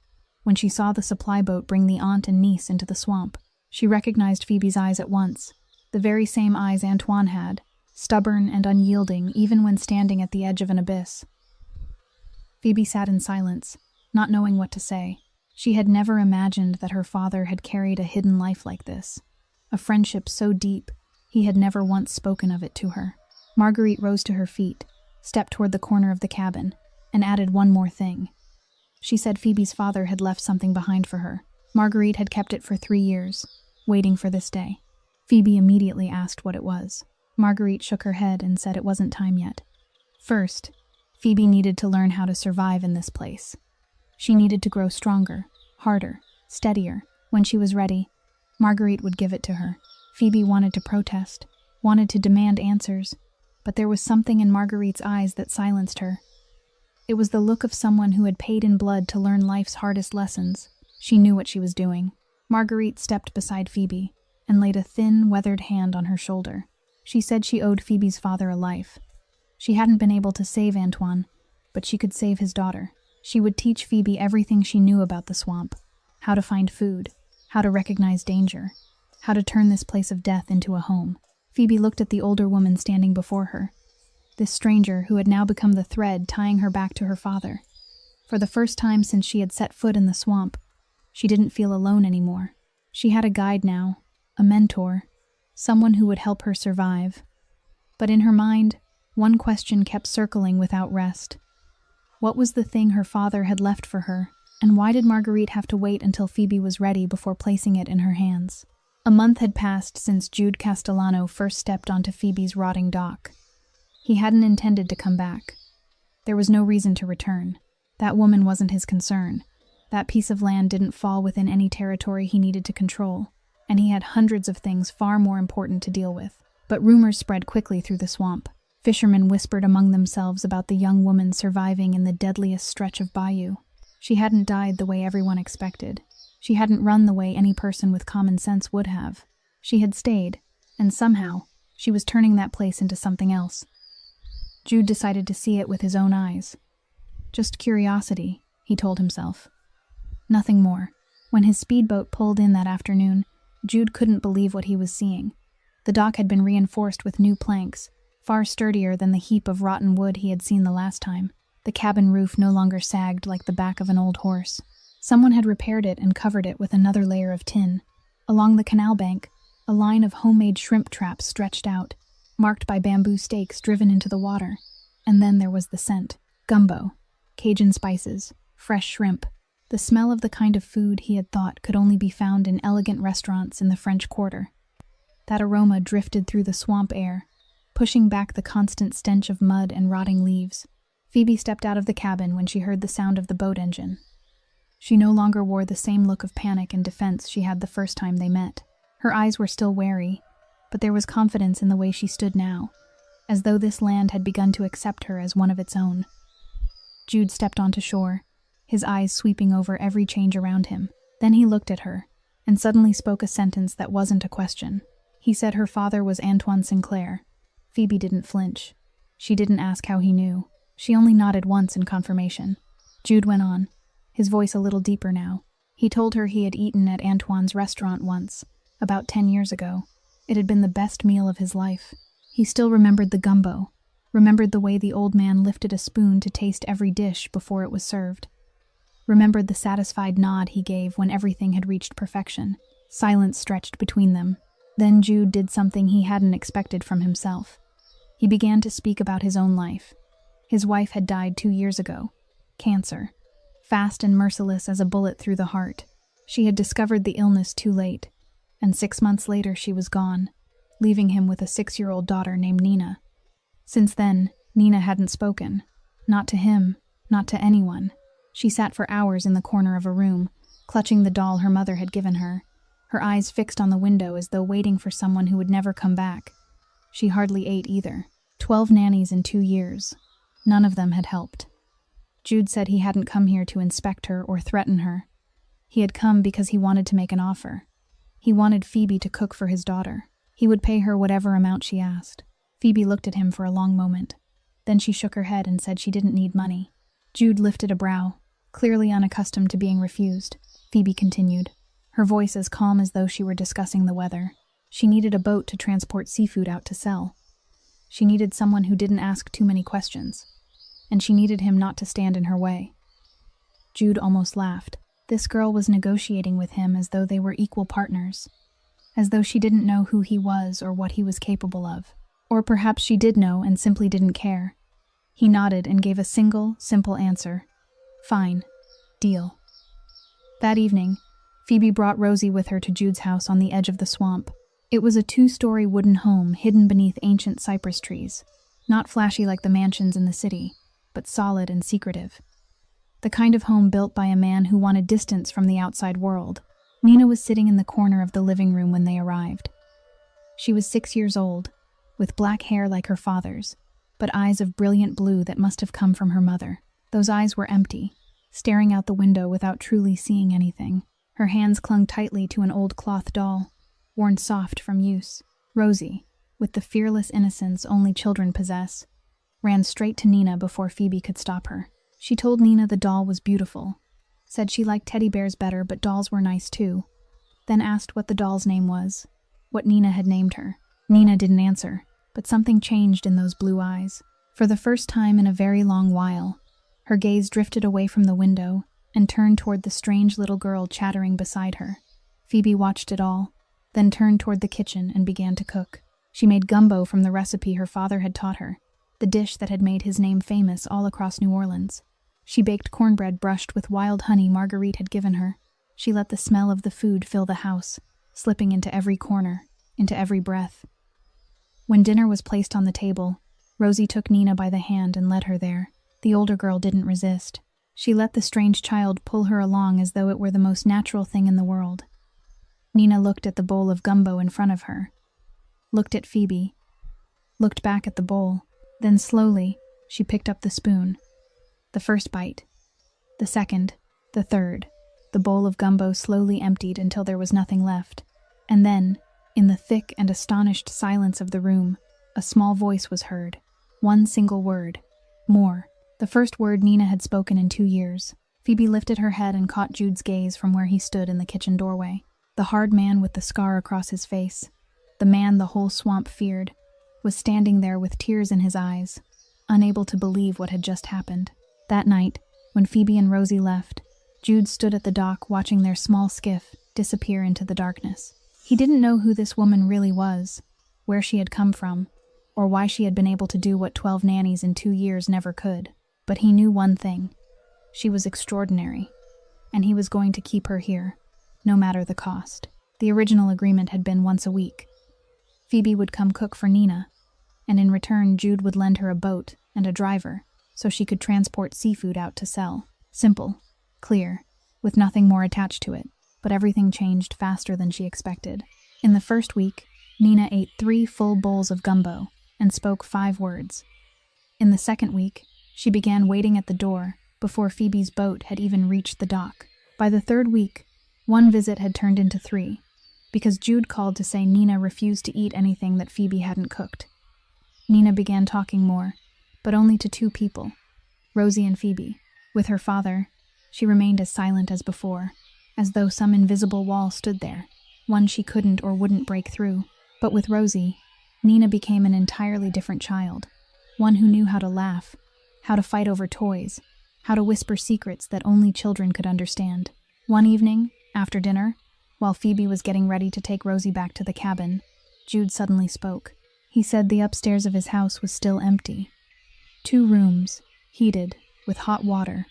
when she saw the supply boat bring the aunt and niece into the swamp. She recognized Phoebe's eyes at once, the very same eyes Antoine had, stubborn and unyielding even when standing at the edge of an abyss. Phoebe sat in silence, not knowing what to say. She had never imagined that her father had carried a hidden life like this, a friendship so deep he had never once spoken of it to her. Marguerite rose to her feet, stepped toward the corner of the cabin, and added one more thing. She said Phoebe's father had left something behind for her. Marguerite had kept it for 3 years, waiting for this day. Phoebe immediately asked what it was. Marguerite shook her head and said it wasn't time yet. First, Phoebe needed to learn how to survive in this place. She needed to grow stronger, harder, steadier. When she was ready, Marguerite would give it to her. Phoebe wanted to protest, wanted to demand answers, but there was something in Marguerite's eyes that silenced her. It was the look of someone who had paid in blood to learn life's hardest lessons. She knew what she was doing. Marguerite stepped beside Phoebe and laid a thin, weathered hand on her shoulder. She said she owed Phoebe's father a life. She hadn't been able to save Antoine, but she could save his daughter. She would teach Phoebe everything she knew about the swamp, how to find food, how to recognize danger, how to turn this place of death into a home. Phoebe looked at the older woman standing before her, this stranger who had now become the thread tying her back to her father. For the first time since she had set foot in the swamp, she didn't feel alone anymore. She had a guide now, a mentor, someone who would help her survive. But in her mind, one question kept circling without rest. What was the thing her father had left for her, and why did Marguerite have to wait until Phoebe was ready before placing it in her hands? A month had passed since Jude Castellano first stepped onto Phoebe's rotting dock. He hadn't intended to come back. There was no reason to return. That woman wasn't his concern. That piece of land didn't fall within any territory he needed to control, and he had hundreds of things far more important to deal with. But rumors spread quickly through the swamp. Fishermen whispered among themselves about the young woman surviving in the deadliest stretch of bayou. She hadn't died the way everyone expected. She hadn't run the way any person with common sense would have. She had stayed, and somehow, she was turning that place into something else. Jude decided to see it with his own eyes. Just curiosity, he told himself. Nothing more. When his speedboat pulled in that afternoon, Jude couldn't believe what he was seeing. The dock had been reinforced with new planks, far sturdier than the heap of rotten wood he had seen the last time. The cabin roof no longer sagged like the back of an old horse. Someone had repaired it and covered it with another layer of tin. Along the canal bank, a line of homemade shrimp traps stretched out, marked by bamboo stakes driven into the water. And then there was the scent. Gumbo, Cajun spices, fresh shrimp. The smell of the kind of food he had thought could only be found in elegant restaurants in the French Quarter. That aroma drifted through the swamp air, pushing back the constant stench of mud and rotting leaves. Phoebe stepped out of the cabin when she heard the sound of the boat engine. She no longer wore the same look of panic and defense she had the first time they met. Her eyes were still wary, but there was confidence in the way she stood now, as though this land had begun to accept her as one of its own. Jude stepped onto shore, his eyes sweeping over every change around him. Then he looked at her, and suddenly spoke a sentence that wasn't a question. He said her father was Antoine Sinclair. Phoebe didn't flinch. She didn't ask how he knew. She only nodded once in confirmation. Jude went on, his voice a little deeper now. He told her he had eaten at Antoine's restaurant once, about 10 years ago. It had been the best meal of his life. He still remembered the gumbo, remembered the way the old man lifted a spoon to taste every dish before it was served. Remembered the satisfied nod he gave when everything had reached perfection. Silence stretched between them. Then Jude did something he hadn't expected from himself. He began to speak about his own life. His wife had died 2 years ago. Cancer. Fast and merciless as a bullet through the heart. She had discovered the illness too late, and 6 months later she was gone, leaving him with a 6-year-old daughter named Nina. Since then, Nina hadn't spoken. Not to him, not to anyone. She sat for hours in the corner of a room, clutching the doll her mother had given her, her eyes fixed on the window as though waiting for someone who would never come back. She hardly ate either. 12 nannies in 2 years. None of them had helped. Jude said he hadn't come here to inspect her or threaten her. He had come because he wanted to make an offer. He wanted Phoebe to cook for his daughter. He would pay her whatever amount she asked. Phoebe looked at him for a long moment. Then she shook her head and said she didn't need money. Jude lifted a brow, clearly unaccustomed to being refused. Phoebe continued, her voice as calm as though she were discussing the weather. She needed a boat to transport seafood out to sell. She needed someone who didn't ask too many questions. And she needed him not to stand in her way. Jude almost laughed. This girl was negotiating with him as though they were equal partners. As though she didn't know who he was or what he was capable of. Or perhaps she did know and simply didn't care. He nodded and gave a single, simple answer. Fine. Deal. That evening, Phoebe brought Rosie with her to Jude's house on the edge of the swamp. It was a 2-story wooden home hidden beneath ancient cypress trees. Not flashy like the mansions in the city, but solid and secretive. The kind of home built by a man who wanted distance from the outside world. Nina was sitting in the corner of the living room when they arrived. She was 6 years old, with black hair like her father's, but eyes of brilliant blue that must have come from her mother. Those eyes were empty, staring out the window without truly seeing anything. Her hands clung tightly to an old cloth doll, worn soft from use. Rosie, with the fearless innocence only children possess, ran straight to Nina before Phoebe could stop her. She told Nina the doll was beautiful, said she liked teddy bears better but dolls were nice too, then asked what the doll's name was, what Nina had named her. Nina didn't answer, but something changed in those blue eyes. For the first time in a very long while, her gaze drifted away from the window and turned toward the strange little girl chattering beside her. Phoebe watched it all, then turned toward the kitchen and began to cook. She made gumbo from the recipe her father had taught her, the dish that had made his name famous all across New Orleans. She baked cornbread brushed with wild honey Marguerite had given her. She let the smell of the food fill the house, slipping into every corner, into every breath. When dinner was placed on the table, Rosie took Nina by the hand and led her there. The older girl didn't resist. She let the strange child pull her along as though it were the most natural thing in the world. Nina looked at the bowl of gumbo in front of her, looked at Phoebe, looked back at the bowl. Then slowly, she picked up the spoon. The first bite, the second, the third. The bowl of gumbo slowly emptied until there was nothing left. And then, in the thick and astonished silence of the room, a small voice was heard. One single word. More. The first word Nina had spoken in 2 years. Phoebe lifted her head and caught Jude's gaze from where he stood in the kitchen doorway. The hard man with the scar across his face, the man the whole swamp feared, was standing there with tears in his eyes, unable to believe what had just happened. That night, when Phoebe and Rosie left, Jude stood at the dock watching their small skiff disappear into the darkness. He didn't know who this woman really was, where she had come from, or why she had been able to do what 12 nannies in 2 years never could. But he knew one thing. She was extraordinary, and he was going to keep her here, no matter the cost. The original agreement had been once a week. Phoebe would come cook for Nina, and in return Jude would lend her a boat and a driver so she could transport seafood out to sell. Simple, clear, with nothing more attached to it. But everything changed faster than she expected. In the first week, Nina ate 3 full bowls of gumbo and spoke 5 words. In the second week, she began waiting at the door before Phoebe's boat had even reached the dock. By the 3rd week, 1 visit had turned into 3, because Jude called to say Nina refused to eat anything that Phoebe hadn't cooked. Nina began talking more, but only to 2 people, Rosie and Phoebe. With her father, she remained as silent as before, as though some invisible wall stood there. one she couldn't or wouldn't break through. But with Rosie, Nina became an entirely different child, one who knew how to laugh, how to fight over toys, how to whisper secrets that only children could understand. One evening, after dinner, while Phoebe was getting ready to take Rosie back to the cabin, Jude suddenly spoke. He said the upstairs of his house was still empty. 2 rooms, heated, with hot water,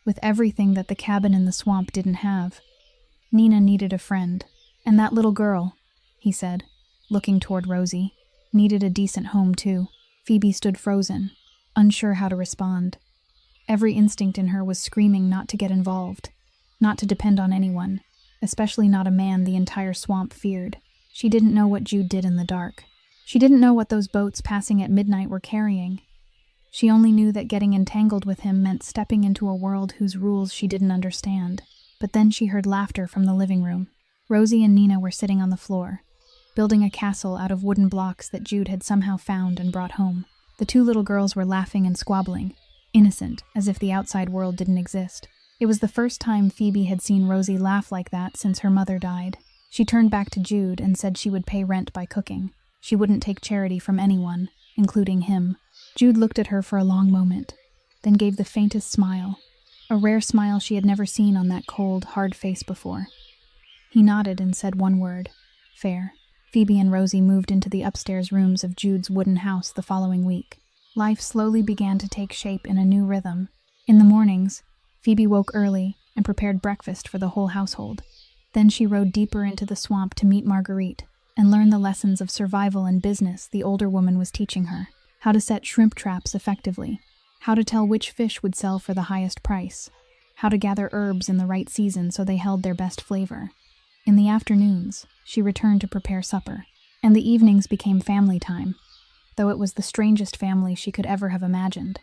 with everything that the cabin in the swamp didn't have. Nina needed a friend, and that little girl, he said, looking toward Rosie, needed a decent home too. Phoebe stood frozen, unsure how to respond. Every instinct in her was screaming not to get involved, not to depend on anyone, especially not a man the entire swamp feared. She didn't know what Jude did in the dark. She didn't know what those boats passing at midnight were carrying. She only knew that getting entangled with him meant stepping into a world whose rules she didn't understand. But then she heard laughter from the living room. Rosie and Nina were sitting on the floor, building a castle out of wooden blocks that Jude had somehow found and brought home. The 2 little girls were laughing and squabbling, innocent, as if the outside world didn't exist. It was the first time Phoebe had seen Rosie laugh like that since her mother died. She turned back to Jude and said she would pay rent by cooking. She wouldn't take charity from anyone, including him. Jude looked at her for a long moment, then gave the faintest smile, a rare smile she had never seen on that cold, hard face before. He nodded and said one word, "Fair." Phoebe and Rosie moved into the upstairs rooms of Jude's wooden house the following week. Life slowly began to take shape in a new rhythm. In the mornings, Phoebe woke early and prepared breakfast for the whole household. Then she rode deeper into the swamp to meet Marguerite and learn the lessons of survival and business the older woman was teaching her. How to set shrimp traps effectively, how to tell which fish would sell for the highest price, how to gather herbs in the right season so they held their best flavor. In the afternoons, she returned to prepare supper, and the evenings became family time, though it was the strangest family she could ever have imagined.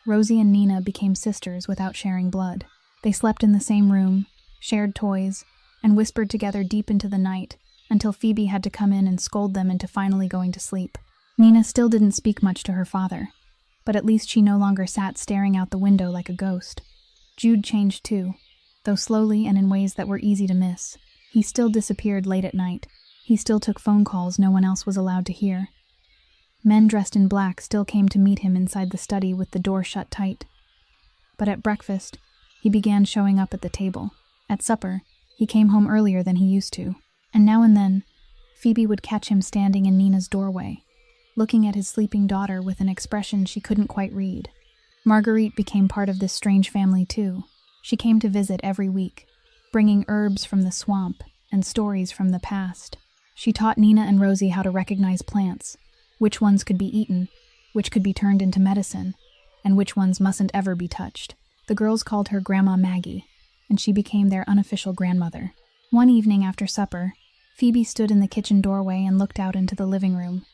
Rosie and Nina became sisters without sharing blood. They slept in the same room, shared toys, and whispered together deep into the night until Phoebe had to come in and scold them into finally going to sleep. Nina still didn't speak much to her father, but at least she no longer sat staring out the window like a ghost. Jude changed too, though slowly and in ways that were easy to miss. He still disappeared late at night. He still took phone calls no one else was allowed to hear. Men dressed in black still came to meet him inside the study with the door shut tight. But at breakfast, he began showing up at the table. At supper, he came home earlier than he used to, and now and then, Phoebe would catch him standing in Nina's doorway, looking at his sleeping daughter with an expression she couldn't quite read. Marguerite became part of this strange family too. She came to visit every week, bringing herbs from the swamp and stories from the past. She taught Nina and Rosie how to recognize plants, which ones could be eaten, which could be turned into medicine, and which ones mustn't ever be touched. The girls called her Grandma Maggie, and she became their unofficial grandmother. One evening after supper, Phoebe stood in the kitchen doorway and looked out into the living room.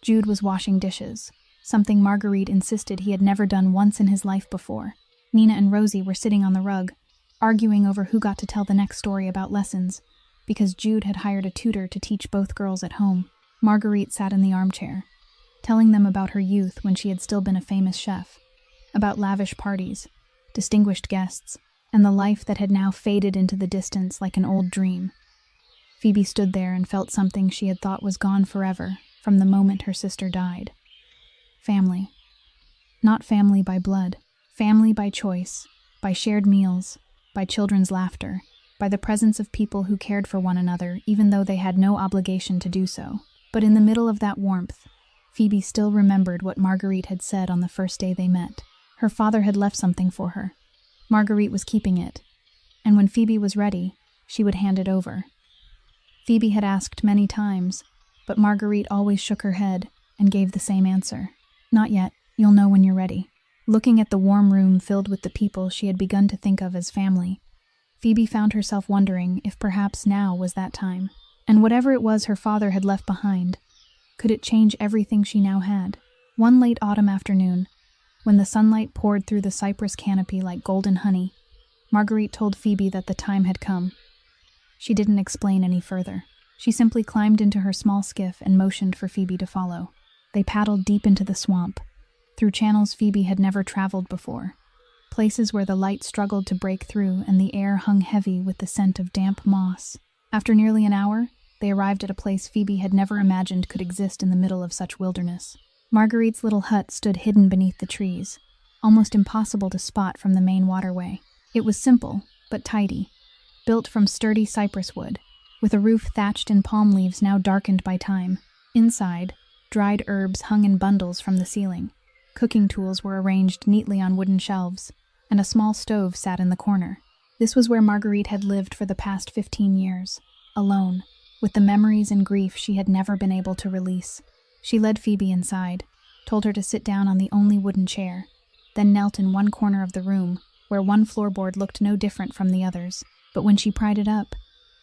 Jude was washing dishes, something Marguerite insisted he had never done once in his life before. Nina and Rosie were sitting on the rug, arguing over who got to tell the next story about lessons, because Jude had hired a tutor to teach both girls at home. Marguerite sat in the armchair, telling them about her youth when she had still been a famous chef, about lavish parties, distinguished guests, and the life that had now faded into the distance like an old dream. Phoebe stood there and felt something she had thought was gone forever from the moment her sister died. Family. Not family by blood, family by choice, by shared meals, by children's laughter, by the presence of people who cared for one another even though they had no obligation to do so. But in the middle of that warmth, Phoebe still remembered what Marguerite had said on the first day they met. Her father had left something for her. Marguerite was keeping it, and when Phoebe was ready, she would hand it over. Phoebe had asked many times, but Marguerite always shook her head and gave the same answer. "Not yet, you'll know when you're ready." Looking at the warm room filled with the people she had begun to think of as family, Phoebe found herself wondering if perhaps now was that time. And whatever it was her father had left behind, could it change everything she now had? One late autumn afternoon, when the sunlight poured through the cypress canopy like golden honey, Marguerite told Phoebe that the time had come. She didn't explain any further. She simply climbed into her small skiff and motioned for Phoebe to follow. They paddled deep into the swamp, through channels Phoebe had never traveled before, places where the light struggled to break through and the air hung heavy with the scent of damp moss. After nearly an hour, they arrived at a place Phoebe had never imagined could exist in the middle of such wilderness. Marguerite's little hut stood hidden beneath the trees, almost impossible to spot from the main waterway. It was simple, but tidy, built from sturdy cypress wood, with a roof thatched in palm leaves now darkened by time. Inside, dried herbs hung in bundles from the ceiling. Cooking tools were arranged neatly on wooden shelves, and a small stove sat in the corner. This was where Marguerite had lived for the past 15 years, alone, with the memories and grief she had never been able to release. She led Phoebe inside, told her to sit down on the only wooden chair, then knelt in one corner of the room, where one floorboard looked no different from the others. But when she pried it up,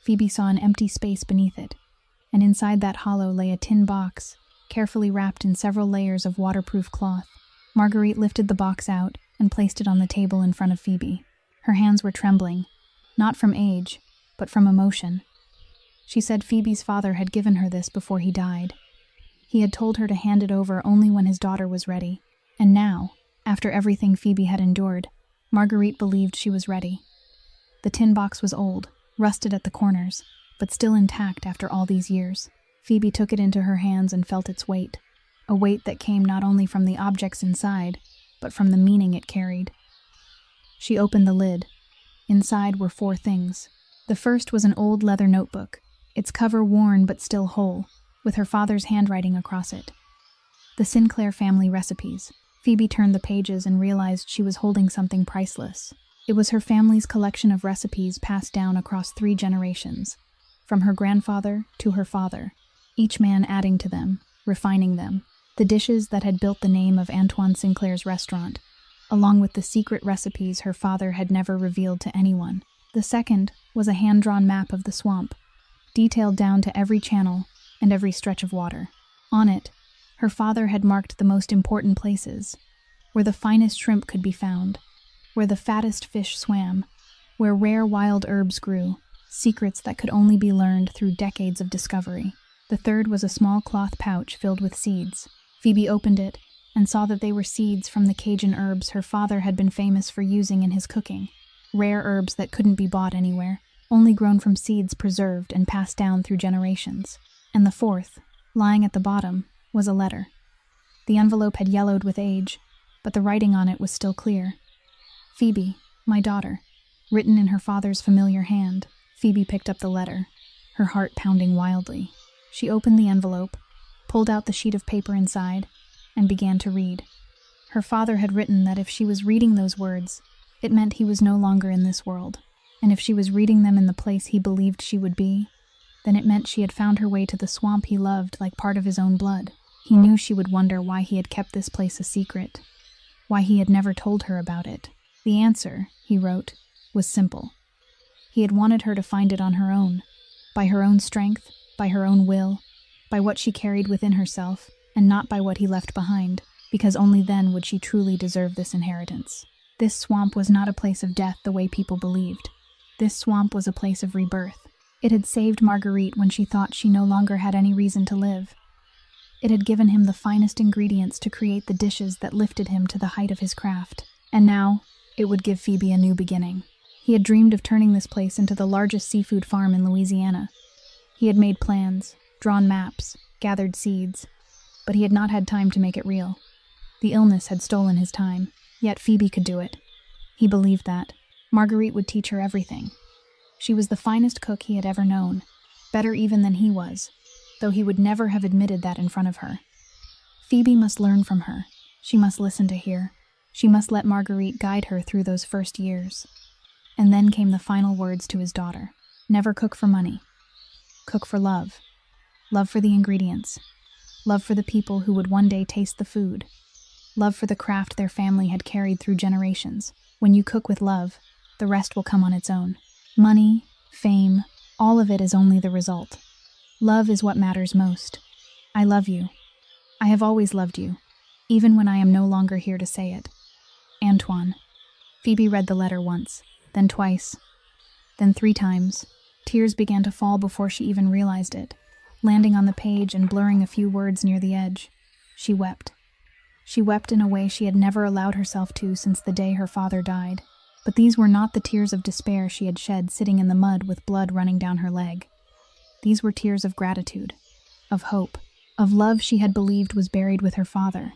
Phoebe saw an empty space beneath it, and inside that hollow lay a tin box, carefully wrapped in several layers of waterproof cloth. Marguerite lifted the box out and placed it on the table in front of Phoebe. Her hands were trembling, not from age, but from emotion. She said Phoebe's father had given her this before he died. He had told her to hand it over only when his daughter was ready, and now, after everything Phoebe had endured, Marguerite believed she was ready. The tin box was old, rusted at the corners, but still intact after all these years. Phoebe took it into her hands and felt its weight, a weight that came not only from the objects inside, but from the meaning it carried. She opened the lid. Inside were 4 things. The first was an old leather notebook, its cover worn but still whole, with her father's handwriting across it. The Sinclair family recipes. Phoebe turned the pages and realized she was holding something priceless. It was her family's collection of recipes passed down across 3 generations, from her grandfather to her father, each man adding to them, refining them. The dishes that had built the name of Antoine Sinclair's restaurant, along with the secret recipes her father had never revealed to anyone. The second was a hand-drawn map of the swamp, detailed down to every channel and every stretch of water. On it, her father had marked the most important places, where the finest shrimp could be found, where the fattest fish swam, where rare wild herbs grew, secrets that could only be learned through decades of discovery. The third was a small cloth pouch filled with seeds. Phoebe opened it and saw that they were seeds from the Cajun herbs her father had been famous for using in his cooking. Rare herbs that couldn't be bought anywhere, only grown from seeds preserved and passed down through generations. And the fourth, lying at the bottom, was a letter. The envelope had yellowed with age, but the writing on it was still clear. Phoebe, my daughter, written in her father's familiar hand. Phoebe picked up the letter, her heart pounding wildly. She opened the envelope, pulled out the sheet of paper inside, and began to read. Her father had written that if she was reading those words, it meant he was no longer in this world, and if she was reading them in the place he believed she would be, then it meant she had found her way to the swamp he loved like part of his own blood. He knew she would wonder why he had kept this place a secret, why he had never told her about it. The answer, he wrote, was simple. He had wanted her to find it on her own, by her own strength, by her own will, by what she carried within herself, and not by what he left behind, because only then would she truly deserve this inheritance. This swamp was not a place of death the way people believed. This swamp was a place of rebirth. It had saved Marguerite when she thought she no longer had any reason to live. It had given him the finest ingredients to create the dishes that lifted him to the height of his craft. And now, it would give Phoebe a new beginning. He had dreamed of turning this place into the largest seafood farm in Louisiana. He had made plans, drawn maps, gathered seeds, but he had not had time to make it real. The illness had stolen his time, yet Phoebe could do it. He believed that. Marguerite would teach her everything. She was the finest cook he had ever known, better even than he was, though he would never have admitted that in front of her. Phoebe must learn from her. She must listen to hear. She must let Marguerite guide her through those first years. And then came the final words to his daughter. Never cook for money. Cook for love. Love for the ingredients. Love for the people who would one day taste the food. Love for the craft their family had carried through generations. When you cook with love, the rest will come on its own. Money, fame, all of it is only the result. Love is what matters most. I love you. I have always loved you, even when I am no longer here to say it. Antoine. Phoebe read the letter once, then twice, then 3 times. Tears began to fall before she even realized it, landing on the page and blurring a few words near the edge. She wept. She wept in a way she had never allowed herself to since the day her father died. But these were not the tears of despair she had shed sitting in the mud with blood running down her leg. These were tears of gratitude, of hope, of love she had believed was buried with her father,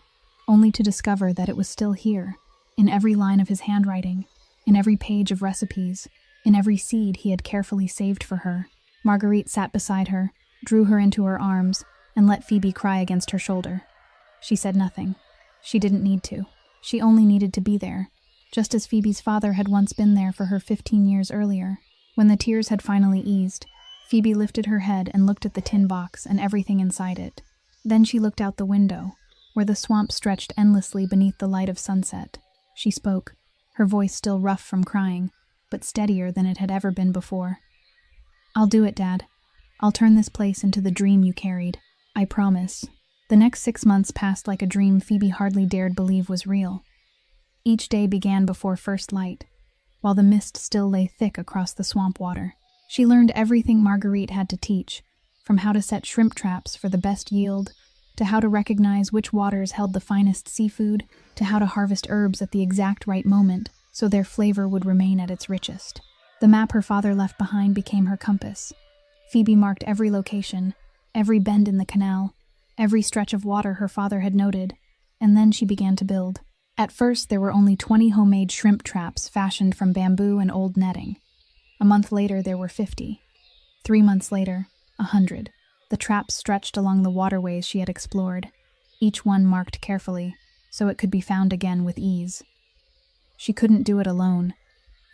only to discover that it was still here, in every line of his handwriting, in every page of recipes, in every seed he had carefully saved for her. Marguerite sat beside her, drew her into her arms, and let Phoebe cry against her shoulder. She said nothing. She didn't need to. She only needed to be there, just as Phoebe's father had once been there for her 15 years earlier. When the tears had finally eased, Phoebe lifted her head and looked at the tin box and everything inside it. Then she looked out the window, where the swamp stretched endlessly beneath the light of sunset. She spoke, her voice still rough from crying, but steadier than it had ever been before. "I'll do it, Dad. I'll turn this place into the dream you carried. I promise." The next 6 months passed like a dream Phoebe hardly dared believe was real. Each day began before first light, while the mist still lay thick across the swamp water. She learned everything Marguerite had to teach, from how to set shrimp traps for the best yield, to how to recognize which waters held the finest seafood, to how to harvest herbs at the exact right moment so their flavor would remain at its richest. The map her father left behind became her compass. Phoebe marked every location, every bend in the canal, every stretch of water her father had noted, and then she began to build. At first, there were only 20 homemade shrimp traps fashioned from bamboo and old netting. A month later, there were 50. 3 months later, 100. The traps stretched along the waterways she had explored, each one marked carefully, so it could be found again with ease. She couldn't do it alone,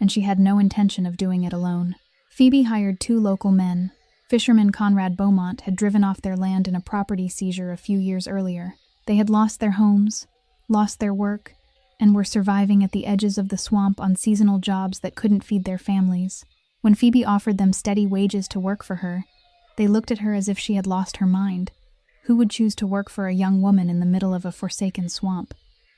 and she had no intention of doing it alone. Phoebe hired 2 local men. Fisherman Conrad Beaumont had driven off their land in a property seizure a few years earlier. They had lost their homes, lost their work, and were surviving at the edges of the swamp on seasonal jobs that couldn't feed their families. When Phoebe offered them steady wages to work for her, they looked at her as if she had lost her mind. Who would choose to work for a young woman in the middle of a forsaken swamp?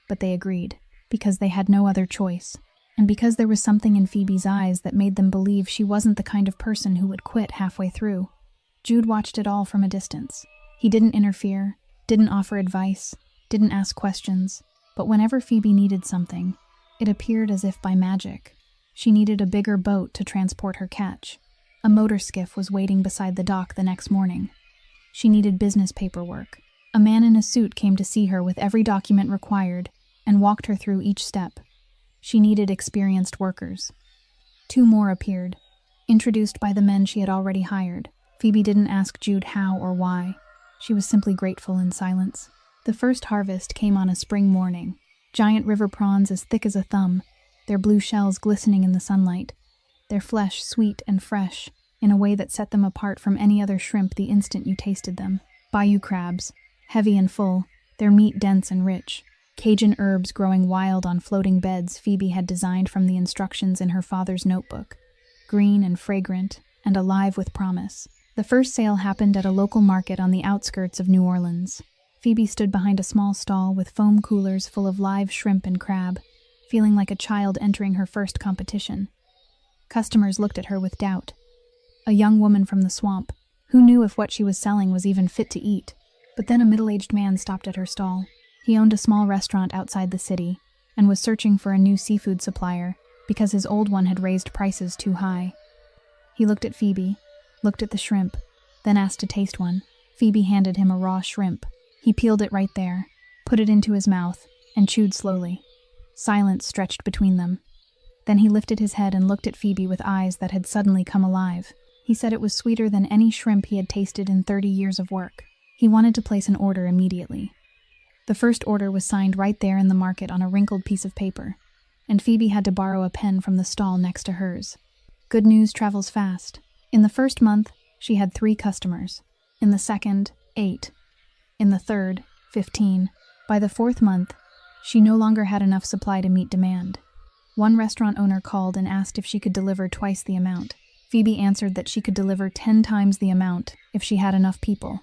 But they agreed, because they had no other choice, and because there was something in Phoebe's eyes that made them believe she wasn't the kind of person who would quit halfway through. Jude watched it all from a distance. He didn't interfere, didn't offer advice, didn't ask questions, but whenever Phoebe needed something, it appeared as if by magic. She needed a bigger boat to transport her catch. A motor skiff was waiting beside the dock the next morning. She needed business paperwork. A man in a suit came to see her with every document required and walked her through each step. She needed experienced workers. 2 more appeared, introduced by the men she had already hired. Phoebe didn't ask Jude how or why. She was simply grateful in silence. The first harvest came on a spring morning. Giant river prawns as thick as a thumb, their blue shells glistening in the sunlight, their flesh sweet and fresh, in a way that set them apart from any other shrimp the instant you tasted them. Bayou crabs, heavy and full, their meat dense and rich. Cajun herbs growing wild on floating beds Phoebe had designed from the instructions in her father's notebook. Green and fragrant, and alive with promise. The first sale happened at a local market on the outskirts of New Orleans. Phoebe stood behind a small stall with foam coolers full of live shrimp and crab, feeling like a child entering her first competition. Customers looked at her with doubt. A young woman from the swamp, who knew if what she was selling was even fit to eat. But then a middle-aged man stopped at her stall. He owned a small restaurant outside the city, and was searching for a new seafood supplier because his old one had raised prices too high. He looked at Phoebe, looked at the shrimp, then asked to taste one. Phoebe handed him a raw shrimp. He peeled it right there, put it into his mouth, and chewed slowly. Silence stretched between them. Then he lifted his head and looked at Phoebe with eyes that had suddenly come alive. He said it was sweeter than any shrimp he had tasted in 30 years of work. He wanted to place an order immediately. The first order was signed right there in the market on a wrinkled piece of paper, and Phoebe had to borrow a pen from the stall next to hers. Good news travels fast. In the first month, she had 3 customers. In the second, 8. In the third, 15. By the 4th month, she no longer had enough supply to meet demand. One restaurant owner called and asked if she could deliver twice the amount. Phoebe answered that she could deliver 10 times the amount if she had enough people,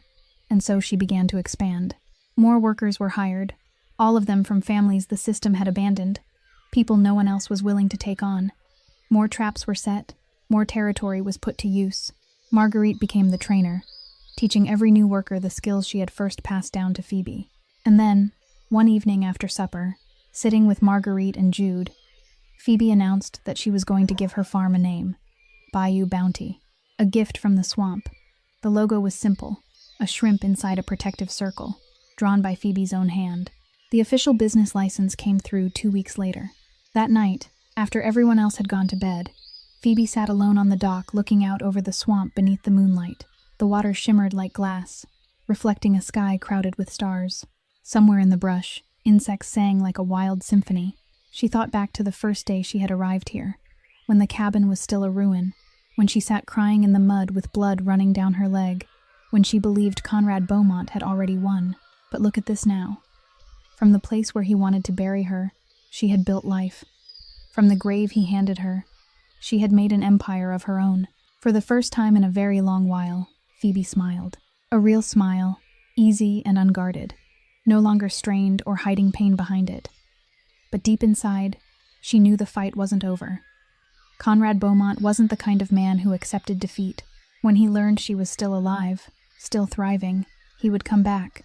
and so she began to expand. More workers were hired, all of them from families the system had abandoned, people no one else was willing to take on. More traps were set, more territory was put to use. Marguerite became the trainer, teaching every new worker the skills she had first passed down to Phoebe. And then, one evening after supper, sitting with Marguerite and Jude, Phoebe announced that she was going to give her farm a name, Bayou Bounty, a gift from the swamp. The logo was simple, a shrimp inside a protective circle, drawn by Phoebe's own hand. The official business license came through 2 weeks later. That night, after everyone else had gone to bed, Phoebe sat alone on the dock looking out over the swamp beneath the moonlight. The water shimmered like glass, reflecting a sky crowded with stars. Somewhere in the brush, insects sang like a wild symphony. She thought back to the first day she had arrived here, when the cabin was still a ruin, when she sat crying in the mud with blood running down her leg, when she believed Conrad Beaumont had already won. But look at this now. From the place where he wanted to bury her, she had built life. From the grave he handed her, she had made an empire of her own. For the first time in a very long while, Phoebe smiled. A real smile, easy and unguarded, no longer strained or hiding pain behind it. But deep inside, she knew the fight wasn't over. Conrad Beaumont wasn't the kind of man who accepted defeat. When he learned she was still alive, still thriving, he would come back.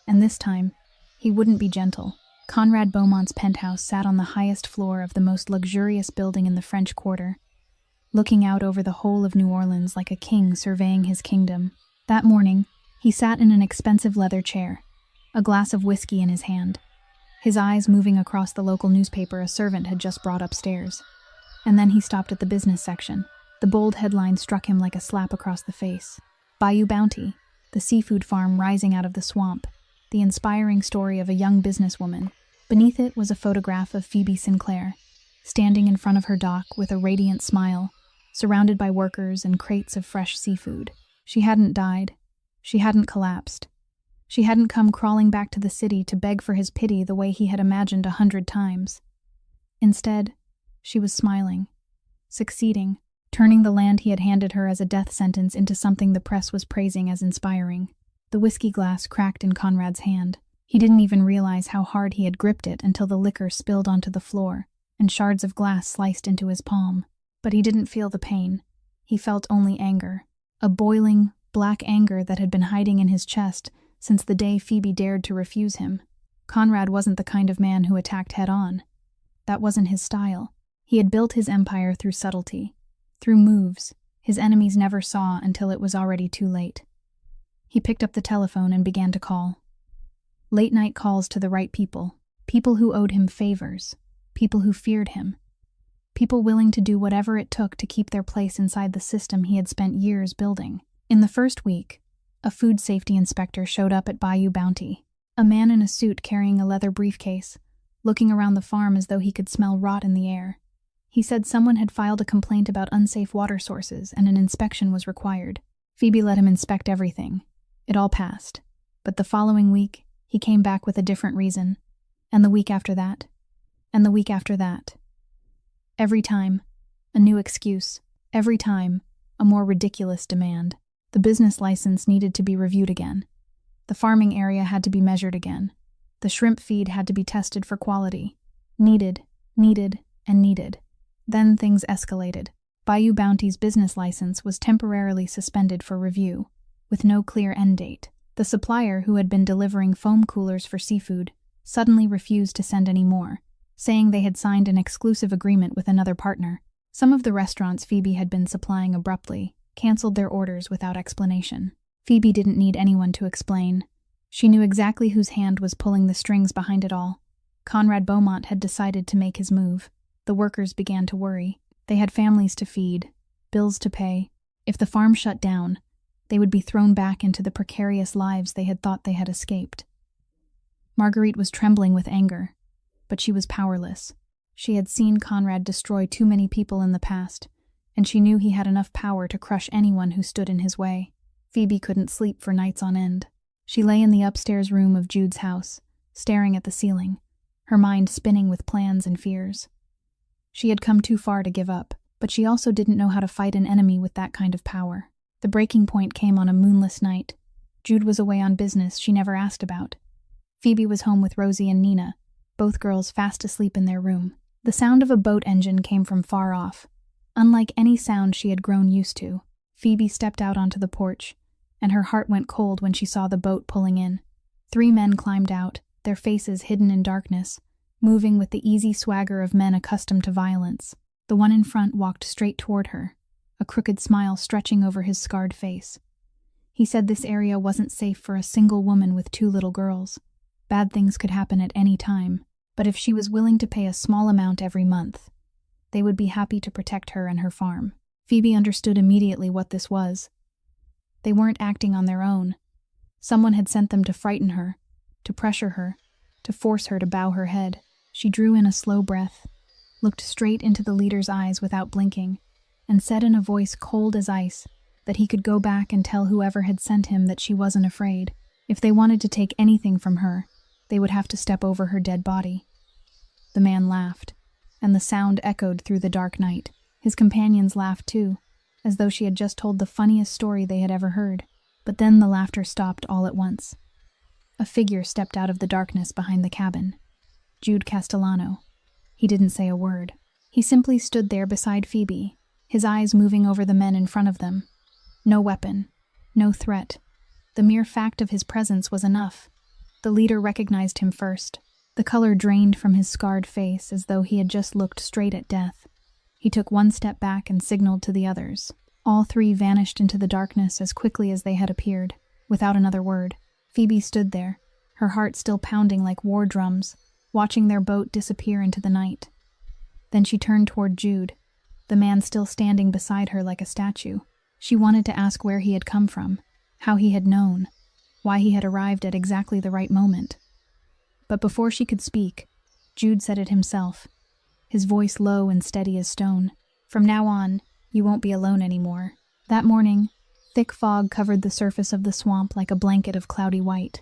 And this time, he wouldn't be gentle. Conrad Beaumont's penthouse sat on the highest floor of the most luxurious building in the French Quarter, looking out over the whole of New Orleans like a king surveying his kingdom. That morning, he sat in an expensive leather chair, a glass of whiskey in his hand, his eyes moving across the local newspaper a servant had just brought upstairs. And then he stopped at the business section. The bold headline struck him like a slap across the face. Bayou Bounty, the seafood farm rising out of the swamp, the inspiring story of a young businesswoman. Beneath it was a photograph of Phoebe Sinclair, standing in front of her dock with a radiant smile, surrounded by workers and crates of fresh seafood. She hadn't died. She hadn't collapsed. She hadn't come crawling back to the city to beg for his pity the way he had imagined 100 times. Instead, she was smiling, succeeding, turning the land he had handed her as a death sentence into something the press was praising as inspiring. The whiskey glass cracked in Conrad's hand. He didn't even realize how hard he had gripped it until the liquor spilled onto the floor and shards of glass sliced into his palm. But he didn't feel the pain. He felt only anger, a boiling, black anger that had been hiding in his chest since the day Phoebe dared to refuse him. Conrad wasn't the kind of man who attacked head-on. That wasn't his style. He had built his empire through subtlety, through moves his enemies never saw until it was already too late. He picked up the telephone and began to call. Late-night calls to the right people, people who owed him favors, people who feared him, people willing to do whatever it took to keep their place inside the system he had spent years building. In the first week, a food safety inspector showed up at Bayou Bounty, a man in a suit carrying a leather briefcase, looking around the farm as though he could smell rot in the air. He said someone had filed a complaint about unsafe water sources and an inspection was required. Phoebe let him inspect everything. It all passed. But the following week, he came back with a different reason. And the week after that. And the week after that. Every time, a new excuse. Every time, a more ridiculous demand. The business license needed to be reviewed again. The farming area had to be measured again. The shrimp feed had to be tested for quality. Needed, and needed. Then things escalated. Bayou Bounty's business license was temporarily suspended for review, with no clear end date. The supplier, who had been delivering foam coolers for seafood, suddenly refused to send any more, saying they had signed an exclusive agreement with another partner. Some of the restaurants Phoebe had been supplying abruptly canceled their orders without explanation. Phoebe didn't need anyone to explain. She knew exactly whose hand was pulling the strings behind it all. Conrad Beaumont had decided to make his move. The workers began to worry. They had families to feed, bills to pay. If the farm shut down, they would be thrown back into the precarious lives they had thought they had escaped. Marguerite was trembling with anger, but she was powerless. She had seen Conrad destroy too many people in the past, and she knew he had enough power to crush anyone who stood in his way. Phoebe couldn't sleep for nights on end. She lay in the upstairs room of Jude's house, staring at the ceiling, her mind spinning with plans and fears. She had come too far to give up, but she also didn't know how to fight an enemy with that kind of power. The breaking point came on a moonless night. Jude was away on business she never asked about. Phoebe was home with Rosie and Nina, both girls fast asleep in their room. The sound of a boat engine came from far off, unlike any sound she had grown used to. Phoebe stepped out onto the porch, and her heart went cold when she saw the boat pulling in. 3 men climbed out, their faces hidden in darkness, moving with the easy swagger of men accustomed to violence. The one in front walked straight toward her, a crooked smile stretching over his scarred face. He said this area wasn't safe for a single woman with 2 little girls. Bad things could happen at any time, but if she was willing to pay a small amount every month, they would be happy to protect her and her farm. Phoebe understood immediately what this was. They weren't acting on their own. Someone had sent them to frighten her, to pressure her, to force her to bow her head. She drew in a slow breath, looked straight into the leader's eyes without blinking, and said in a voice cold as ice that he could go back and tell whoever had sent him that she wasn't afraid. If they wanted to take anything from her, they would have to step over her dead body. The man laughed, and the sound echoed through the dark night. His companions laughed too, as though she had just told the funniest story they had ever heard. But then the laughter stopped all at once. A figure stepped out of the darkness behind the cabin. Jude Castellano. He didn't say a word. He simply stood there beside Phoebe, his eyes moving over the men in front of them. No weapon, no threat. The mere fact of his presence was enough. The leader recognized him first. The color drained from his scarred face as though he had just looked straight at death. He took one step back and signaled to the others. All 3 vanished into the darkness as quickly as they had appeared, without another word. Phoebe stood there, her heart still pounding like war drums, watching their boat disappear into the night. Then she turned toward Jude, the man still standing beside her like a statue. She wanted to ask where he had come from, how he had known, why he had arrived at exactly the right moment. But before she could speak, Jude said it himself, his voice low and steady as stone. "From now on, you won't be alone anymore." That morning, thick fog covered the surface of the swamp like a blanket of cloudy white.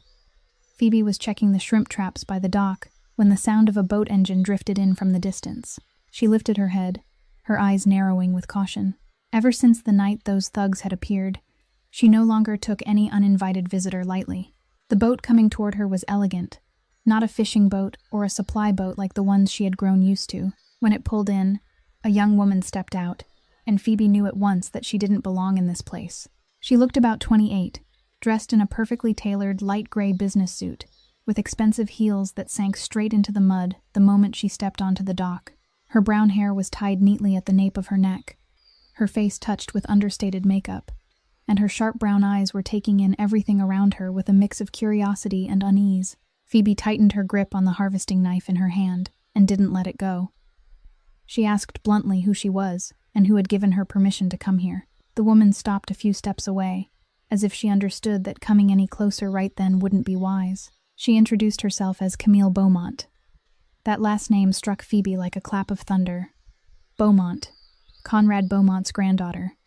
Phoebe was checking the shrimp traps by the dock when the sound of a boat engine drifted in from the distance. She lifted her head, her eyes narrowing with caution. Ever since the night those thugs had appeared, she no longer took any uninvited visitor lightly. The boat coming toward her was elegant, not a fishing boat or a supply boat like the ones she had grown used to. When it pulled in, a young woman stepped out, and Phoebe knew at once that she didn't belong in this place. She looked about 28, dressed in a perfectly tailored light gray business suit, with expensive heels that sank straight into the mud the moment she stepped onto the dock. Her brown hair was tied neatly at the nape of her neck, her face touched with understated makeup, and her sharp brown eyes were taking in everything around her with a mix of curiosity and unease. Phoebe tightened her grip on the harvesting knife in her hand and didn't let it go. She asked bluntly who she was and who had given her permission to come here. The woman stopped a few steps away, as if she understood that coming any closer right then wouldn't be wise. She introduced herself as Camille Beaumont. That last name struck Phoebe like a clap of thunder. Beaumont, Conrad Beaumont's granddaughter.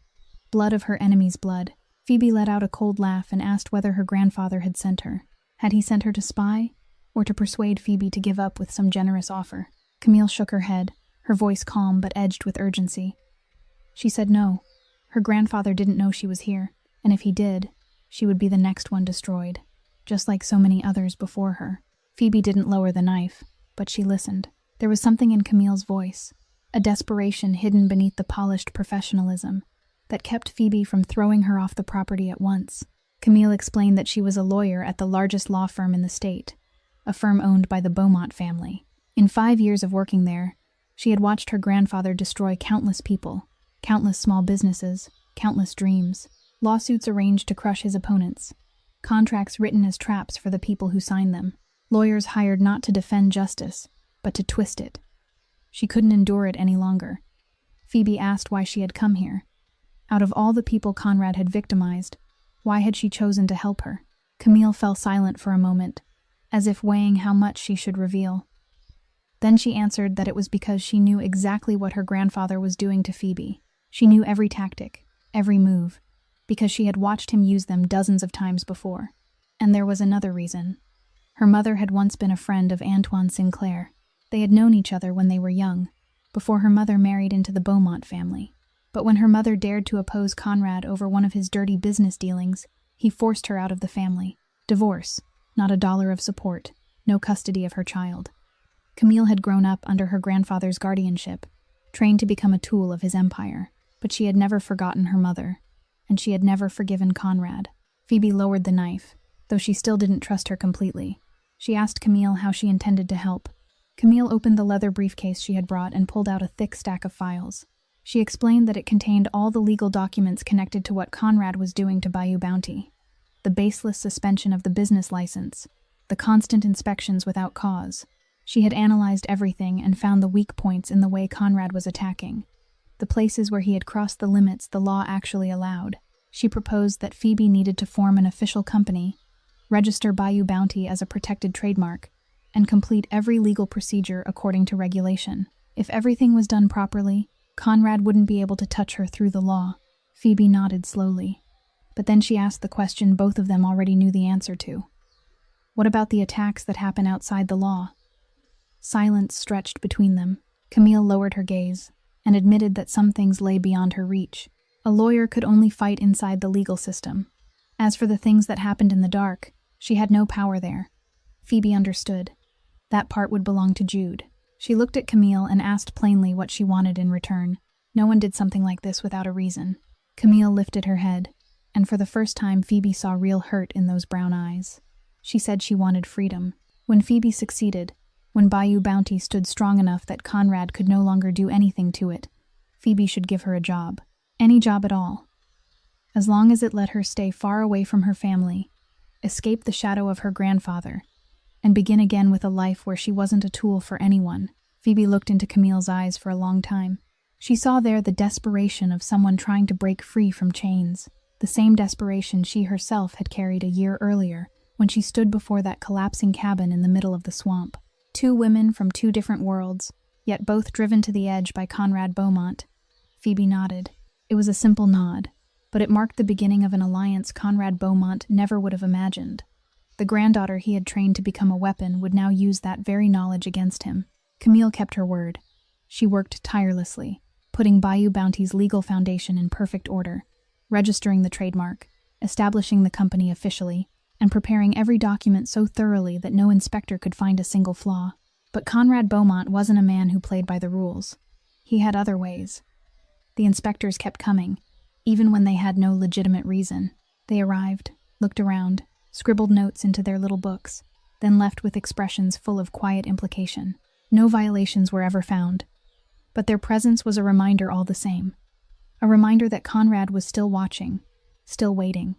Blood of her enemy's blood. Phoebe let out a cold laugh and asked whether her grandfather had sent her. Had he sent her to spy, or to persuade Phoebe to give up with some generous offer? Camille shook her head, her voice calm but edged with urgency. She said no. Her grandfather didn't know she was here, and if he did, she would be the next one destroyed, just like so many others before her. Phoebe didn't lower the knife, but she listened. There was something in Camille's voice, a desperation hidden beneath the polished professionalism, that kept Phoebe from throwing her off the property at once. Camille explained that she was a lawyer at the largest law firm in the state, a firm owned by the Beaumont family. In 5 years of working there, she had watched her grandfather destroy countless people, countless small businesses, countless dreams, lawsuits arranged to crush his opponents, contracts written as traps for the people who signed them, lawyers hired not to defend justice, but to twist it. She couldn't endure it any longer. Phoebe asked why she had come here. Out of all the people Conrad had victimized, why had she chosen to help her? Camille fell silent for a moment, as if weighing how much she should reveal. Then she answered that it was because she knew exactly what her grandfather was doing to Phoebe. She knew every tactic, every move, because she had watched him use them dozens of times before. And there was another reason. Her mother had once been a friend of Antoine Sinclair. They had known each other when they were young, before her mother married into the Beaumont family. But when her mother dared to oppose Conrad over one of his dirty business dealings, he forced her out of the family. Divorce, not a dollar of support, no custody of her child. Camille had grown up under her grandfather's guardianship, trained to become a tool of his empire. But she had never forgotten her mother, and she had never forgiven Conrad. Phoebe lowered the knife, though she still didn't trust her completely. She asked Camille how she intended to help. Camille opened the leather briefcase she had brought and pulled out a thick stack of files. She explained that it contained all the legal documents connected to what Conrad was doing to Bayou Bounty. the baseless suspension of the business license, the constant inspections without cause. She had analyzed everything and found the weak points in the way Conrad was attacking, the places where he had crossed the limits the law actually allowed. She proposed that Phoebe needed to form an official company, register Bayou Bounty as a protected trademark, and complete every legal procedure according to regulation. If everything was done properly, Conrad wouldn't be able to touch her through the law. Phoebe nodded slowly. But then she asked the question both of them already knew the answer to. What about the attacks that happen outside the law? Silence stretched between them. Camille lowered her gaze and admitted that some things lay beyond her reach. A lawyer could only fight inside the legal system. As for the things that happened in the dark, she had no power there. Phoebe understood. That part would belong to Jude. She looked at Camille and asked plainly what she wanted in return. No one did something like this without a reason. Camille lifted her head, and for the first time Phoebe saw real hurt in those brown eyes. She said she wanted freedom. When Phoebe succeeded, when Bayou Bounty stood strong enough that Conrad could no longer do anything to it, Phoebe should give her a job. Any job at all. As long as it let her stay far away from her family, escape the shadow of her grandfather, and begin again with a life where she wasn't a tool for anyone. Phoebe looked into Camille's eyes for a long time. She saw there the desperation of someone trying to break free from chains, the same desperation she herself had carried a year earlier when she stood before that collapsing cabin in the middle of the swamp. Two women from two different worlds, yet both driven to the edge by Conrad Beaumont. Phoebe nodded. It was a simple nod, but it marked the beginning of an alliance Conrad Beaumont never would have imagined. The granddaughter he had trained to become a weapon would now use that very knowledge against him. Camille kept her word. She worked tirelessly, putting Bayou Bounty's legal foundation in perfect order, registering the trademark, establishing the company officially, and preparing every document so thoroughly that no inspector could find a single flaw. But Conrad Beaumont wasn't a man who played by the rules. He had other ways. The inspectors kept coming, even when they had no legitimate reason. They arrived, looked around, scribbled notes into their little books, then left with expressions full of quiet implication. No violations were ever found, but their presence was a reminder all the same. A reminder that Conrad was still watching, still waiting.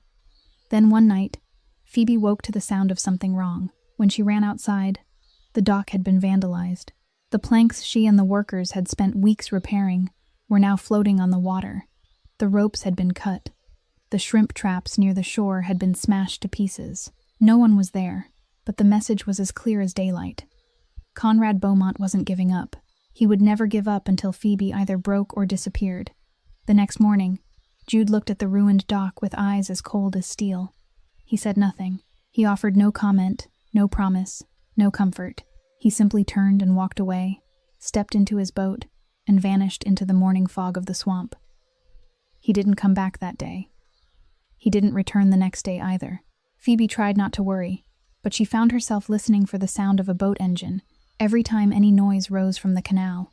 Then one night, Phoebe woke to the sound of something wrong. When she ran outside, the dock had been vandalized. The planks she and the workers had spent weeks repairing were now floating on the water. The ropes had been cut. The shrimp traps near the shore had been smashed to pieces. No one was there, but the message was as clear as daylight. Conrad Beaumont wasn't giving up. He would never give up until Phoebe either broke or disappeared. The next morning, Jude looked at the ruined dock with eyes as cold as steel. He said nothing. He offered no comment, no promise, no comfort. He simply turned and walked away, stepped into his boat, and vanished into the morning fog of the swamp. He didn't come back that day. He didn't return the next day either. Phoebe tried not to worry, but she found herself listening for the sound of a boat engine every time any noise rose from the canal.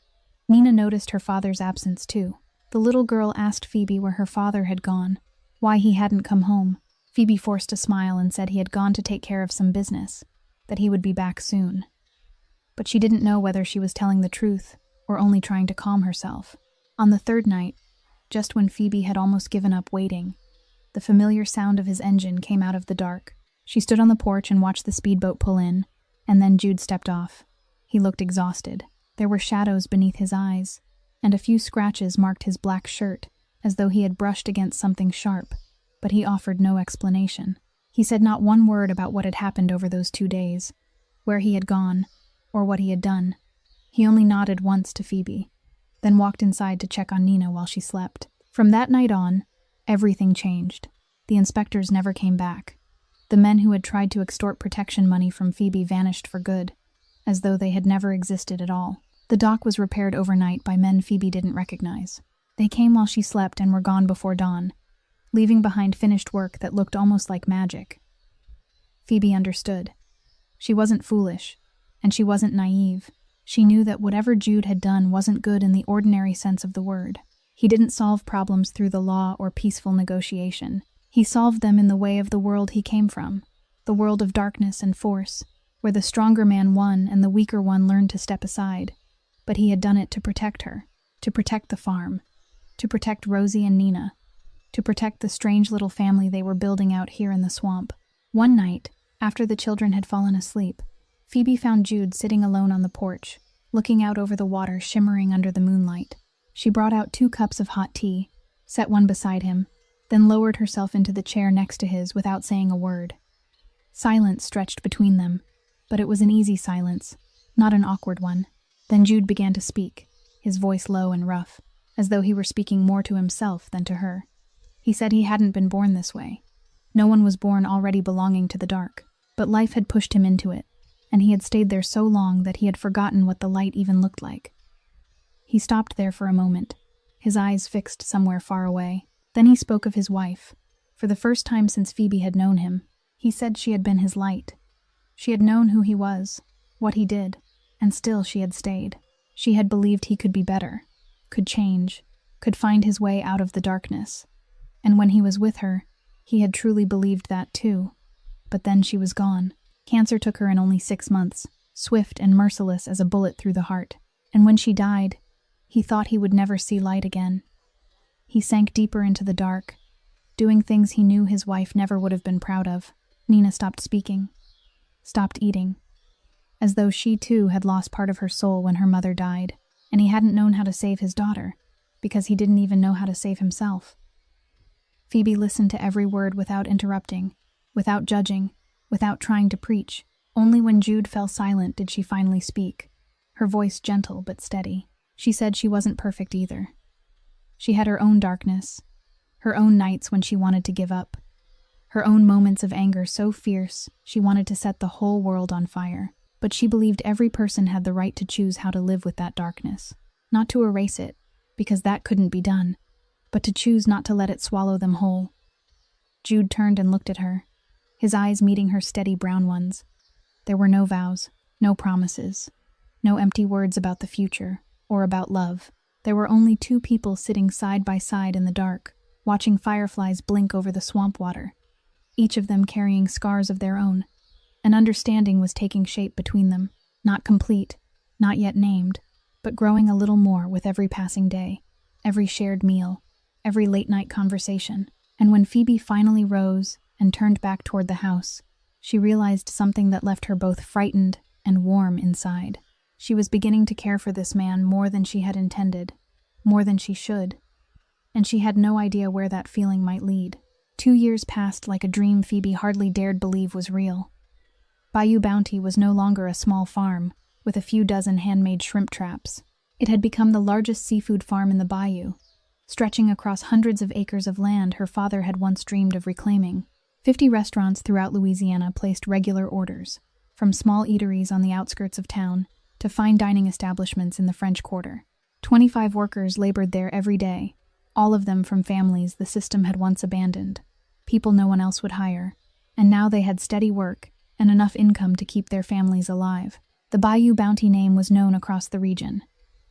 Nina noticed her father's absence too. The little girl asked Phoebe where her father had gone, why he hadn't come home. Phoebe forced a smile and said he had gone to take care of some business, that he would be back soon. But she didn't know whether she was telling the truth or only trying to calm herself. On the third night, just when Phoebe had almost given up waiting, the familiar sound of his engine came out of the dark. She stood on the porch and watched the speedboat pull in, and then Jude stepped off. He looked exhausted. There were shadows beneath his eyes, and a few scratches marked his black shirt, as though he had brushed against something sharp, but he offered no explanation. He said not one word about what had happened over those 2 days, where he had gone, or what he had done. He only nodded once to Phoebe, then walked inside to check on Nina while she slept. From that night on, everything changed. The inspectors never came back. The men who had tried to extort protection money from Phoebe vanished for good, as though they had never existed at all. The dock was repaired overnight by men Phoebe didn't recognize. They came while she slept and were gone before dawn, leaving behind finished work that looked almost like magic. Phoebe understood. She wasn't foolish, and she wasn't naive. She knew that whatever Jude had done wasn't good in the ordinary sense of the word. He didn't solve problems through the law or peaceful negotiation. He solved them in the way of the world he came from, the world of darkness and force, where the stronger man won and the weaker one learned to step aside. But he had done it to protect her, to protect the farm, to protect Rosie and Nina. to protect the strange little family they were building out here in the swamp. One night, after the children had fallen asleep, Phoebe found Jude sitting alone on the porch, looking out over the water shimmering under the moonlight. She brought out 2 cups of hot tea, set one beside him, then lowered herself into the chair next to his without saying a word. Silence stretched between them, but it was an easy silence, not an awkward one. Then Jude began to speak, his voice low and rough, as though he were speaking more to himself than to her. He said he hadn't been born this way. No one was born already belonging to the dark, but life had pushed him into it, and he had stayed there so long that he had forgotten what the light even looked like. He stopped there for a moment, his eyes fixed somewhere far away. Then he spoke of his wife. For the first time since Phoebe had known him, he said she had been his light. She had known who he was, what he did, and still she had stayed. She had believed he could be better, could change, could find his way out of the darkness. And when he was with her, he had truly believed that too. But then she was gone. Cancer took her in only 6 months, swift and merciless as a bullet through the heart. And when she died, he thought he would never see light again. He sank deeper into the dark, doing things he knew his wife never would have been proud of. Nina stopped speaking, stopped eating, as though she too had lost part of her soul when her mother died, and he hadn't known how to save his daughter, because he didn't even know how to save himself. Phoebe listened to every word without interrupting, without judging, without trying to preach. Only when Jude fell silent did she finally speak, her voice gentle but steady. She said she wasn't perfect either. She had her own darkness, her own nights when she wanted to give up, her own moments of anger so fierce she wanted to set the whole world on fire. But she believed every person had the right to choose how to live with that darkness, not to erase it, because that couldn't be done, but to choose not to let it swallow them whole. Jude turned and looked at her, his eyes meeting her steady brown ones. There were no vows, no promises, no empty words about the future or about love. There were only 2 people sitting side by side in the dark, watching fireflies blink over the swamp water, each of them carrying scars of their own. An understanding was taking shape between them, not complete, not yet named, but growing a little more with every passing day, every shared meal, every late-night conversation. And when Phoebe finally rose and turned back toward the house, she realized something that left her both frightened and warm inside. She was beginning to care for this man more than she had intended, more than she should, and she had no idea where that feeling might lead. 2 years passed like a dream Phoebe hardly dared believe was real. Bayou Bounty was no longer a small farm, with a few dozen handmade shrimp traps. It had become the largest seafood farm in the bayou, stretching across hundreds of acres of land her father had once dreamed of reclaiming. 50 restaurants throughout Louisiana placed regular orders, from small eateries on the outskirts of town to fine dining establishments in the French Quarter. 25 workers labored there every day, all of them from families the system had once abandoned, people no one else would hire, and now they had steady work and enough income to keep their families alive. The Bayou Bounty name was known across the region,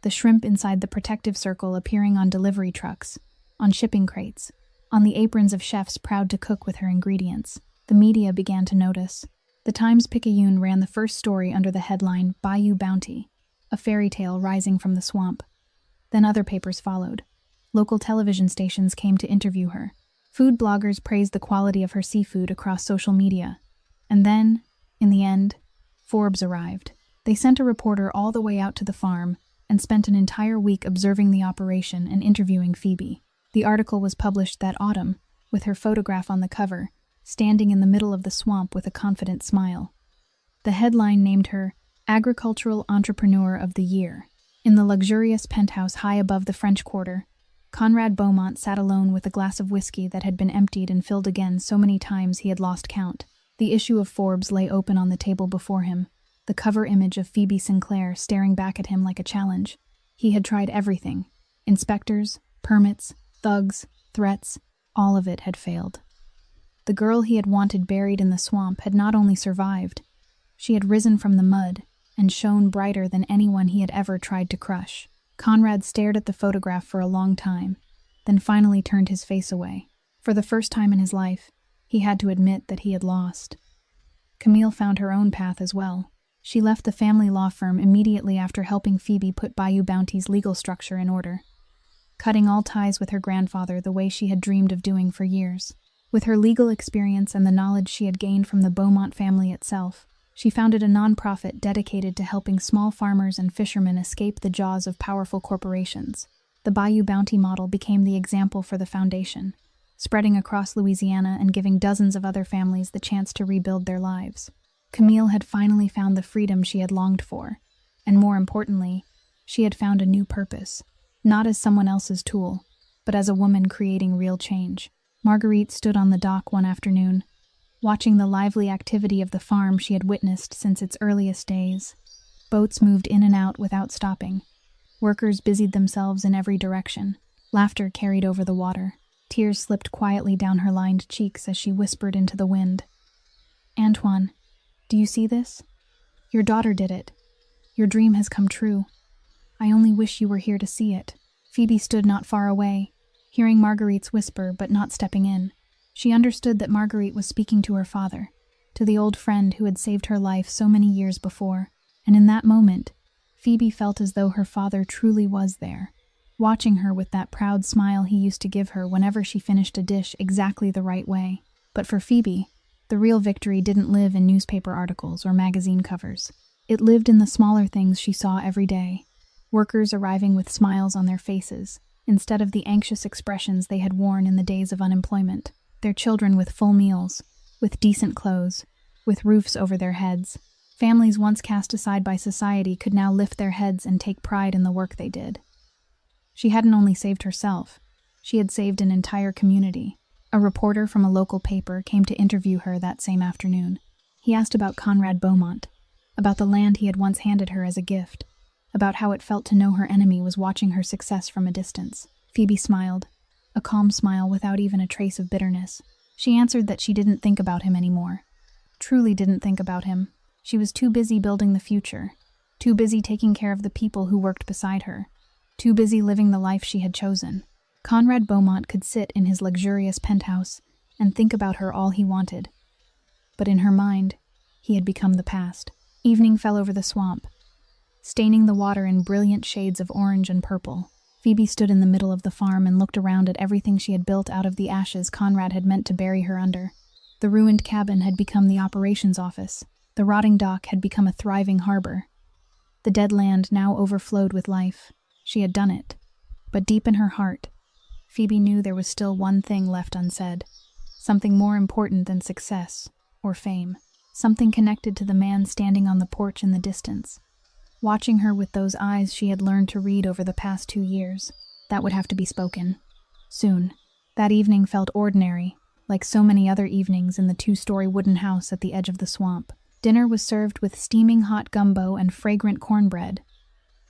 the shrimp inside the protective circle appearing on delivery trucks, on shipping crates, on the aprons of chefs proud to cook with her ingredients. The media began to notice. The Times-Picayune ran the first story under the headline Bayou Bounty, a fairy tale rising from the swamp. Then other papers followed. Local television stations came to interview her. Food bloggers praised the quality of her seafood across social media. And then, in the end, Forbes arrived. They sent a reporter all the way out to the farm and spent an entire week observing the operation and interviewing Phoebe. The article was published that autumn, with her photograph on the cover, standing in the middle of the swamp with a confident smile. The headline named her Agricultural Entrepreneur of the Year. In the luxurious penthouse high above the French Quarter, Conrad Beaumont sat alone with a glass of whiskey that had been emptied and filled again so many times he had lost count. The issue of Forbes lay open on the table before him, the cover image of Phoebe Sinclair staring back at him like a challenge. He had tried everything. Inspectors, permits, thugs, threats, all of it had failed. The girl he had wanted buried in the swamp had not only survived, she had risen from the mud and shone brighter than anyone he had ever tried to crush. Conrad stared at the photograph for a long time, then finally turned his face away. For the first time in his life, he had to admit that he had lost. Camille found her own path as well. She left the family law firm immediately after helping Phoebe put Bayou Bounty's legal structure in order. cutting all ties with her grandfather the way she had dreamed of doing for years. With her legal experience and the knowledge she had gained from the Beaumont family itself, she founded a nonprofit dedicated to helping small farmers and fishermen escape the jaws of powerful corporations. The Bayou Bounty model became the example for the foundation, spreading across Louisiana and giving dozens of other families the chance to rebuild their lives. Camille had finally found the freedom she had longed for, and more importantly, she had found a new purpose, not as someone else's tool, but as a woman creating real change. Marguerite stood on the dock one afternoon, watching the lively activity of the farm she had witnessed since its earliest days. Boats moved in and out without stopping. Workers busied themselves in every direction. Laughter carried over the water. Tears slipped quietly down her lined cheeks as she whispered into the wind. "Antoine, do you see this? Your daughter did it. Your dream has come true. I only wish you were here to see it." Phoebe stood not far away, hearing Marguerite's whisper but not stepping in. She understood that Marguerite was speaking to her father, to the old friend who had saved her life so many years before, and in that moment, Phoebe felt as though her father truly was there, watching her with that proud smile he used to give her whenever she finished a dish exactly the right way. But for Phoebe, the real victory didn't live in newspaper articles or magazine covers. It lived in the smaller things she saw every day. Workers arriving with smiles on their faces, instead of the anxious expressions they had worn in the days of unemployment. Their children with full meals, with decent clothes, with roofs over their heads. Families once cast aside by society could now lift their heads and take pride in the work they did. She hadn't only saved herself, she had saved an entire community. A reporter from a local paper came to interview her that same afternoon. He asked about Conrad Beaumont, about the land he had once handed her as a gift, about how it felt to know her enemy was watching her success from a distance. Phoebe smiled, a calm smile without even a trace of bitterness. She answered that she didn't think about him anymore. Truly didn't think about him. She was too busy building the future, too busy taking care of the people who worked beside her, too busy living the life she had chosen. Conrad Beaumont could sit in his luxurious penthouse and think about her all he wanted. But in her mind, he had become the past. Evening fell over the swamp, staining the water in brilliant shades of orange and purple. Phoebe stood in the middle of the farm and looked around at everything she had built out of the ashes Conrad had meant to bury her under. The ruined cabin had become the operations office. The rotting dock had become a thriving harbor. The dead land now overflowed with life. She had done it. But deep in her heart, Phoebe knew there was still one thing left unsaid. Something more important than success or fame. Something connected to the man standing on the porch in the distance, watching her with those eyes she had learned to read over the past 2 years. That would have to be spoken. Soon. That evening felt ordinary, like so many other evenings in the 2-story wooden house at the edge of the swamp. Dinner was served with steaming hot gumbo and fragrant cornbread,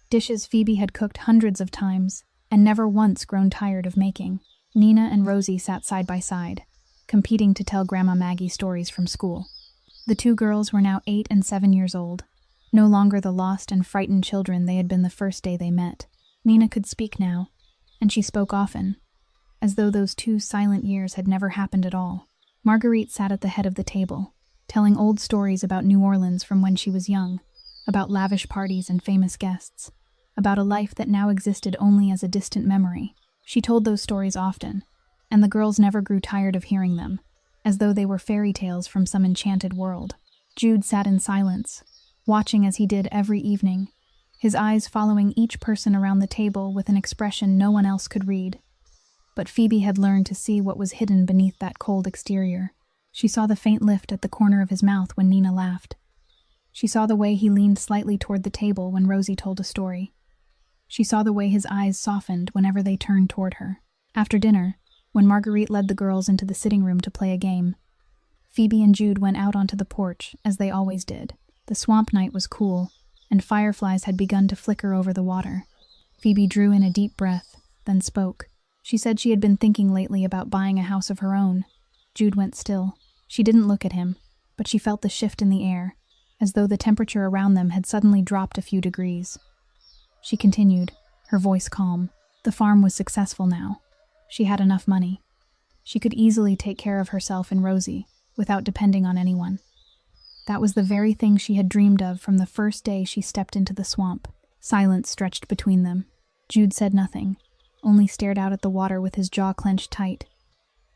dishes Phoebe had cooked hundreds of times and never once grown tired of making. Nina and Rosie sat side by side, competing to tell Grandma Maggie stories from school. The 2 girls were now 8 and 7 years old, no longer the lost and frightened children they had been the first day they met. Nina could speak now, and she spoke often, as though those 2 silent years had never happened at all. Marguerite sat at the head of the table, telling old stories about New Orleans from when she was young, about lavish parties and famous guests, about a life that now existed only as a distant memory. She told those stories often, and the girls never grew tired of hearing them, as though they were fairy tales from some enchanted world. Jude sat in silence, watching as he did every evening, his eyes following each person around the table with an expression no one else could read. But Phoebe had learned to see what was hidden beneath that cold exterior. She saw the faint lift at the corner of his mouth when Nina laughed. She saw the way he leaned slightly toward the table when Rosie told a story. She saw the way his eyes softened whenever they turned toward her. After dinner, when Marguerite led the girls into the sitting room to play a game, Phoebe and Jude went out onto the porch, as they always did. The swamp night was cool, and fireflies had begun to flicker over the water. Phoebe drew in a deep breath, then spoke. She said she had been thinking lately about buying a house of her own. Jude went still. She didn't look at him, but she felt the shift in the air, as though the temperature around them had suddenly dropped a few degrees. She continued, her voice calm. The farm was successful now. She had enough money. She could easily take care of herself and Rosie, without depending on anyone. That was the very thing she had dreamed of from the first day she stepped into the swamp. Silence stretched between them. Jude said nothing, only stared out at the water with his jaw clenched tight.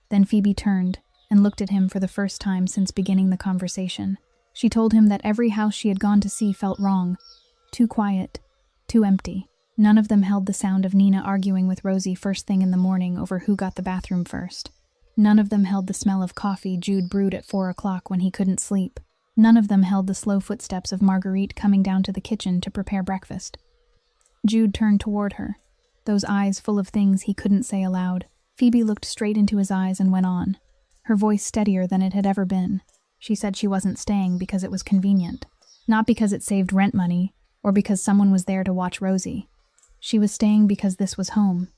Then Phoebe turned and looked at him for the first time since beginning the conversation. She told him that every house she had gone to see felt wrong. Too quiet, too empty. None of them held the sound of Nina arguing with Rosie first thing in the morning over who got the bathroom first. None of them held the smell of coffee Jude brewed at 4 o'clock when he couldn't sleep. None of them held the slow footsteps of Marguerite coming down to the kitchen to prepare breakfast. Jude turned toward her, those eyes full of things he couldn't say aloud. Phoebe looked straight into his eyes and went on, her voice steadier than it had ever been. She said she wasn't staying because it was convenient, not because it saved rent money or because someone was there to watch Rosie. She was staying because this was home.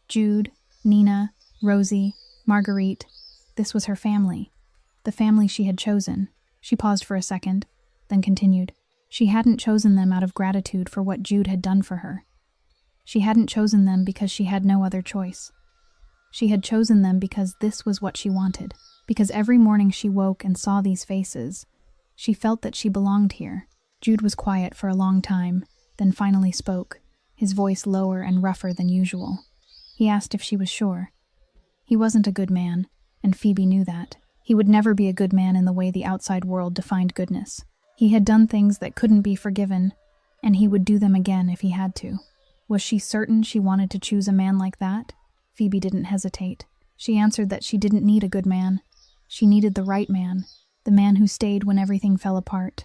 Jude, Nina, Rosie, Marguerite, this was her family, the family she had chosen. She paused for a second, then continued. She hadn't chosen them out of gratitude for what Jude had done for her. She hadn't chosen them because she had no other choice. She had chosen them because this was what she wanted, because every morning she woke and saw these faces. She felt that she belonged here. Jude was quiet for a long time, then finally spoke, his voice lower and rougher than usual. He asked if she was sure. He wasn't a good man, and Phoebe knew that. He would never be a good man in the way the outside world defined goodness. He had done things that couldn't be forgiven, and he would do them again if he had to. Was she certain she wanted to choose a man like that? Phoebe didn't hesitate. She answered that she didn't need a good man. She needed the right man, the man who stayed when everything fell apart.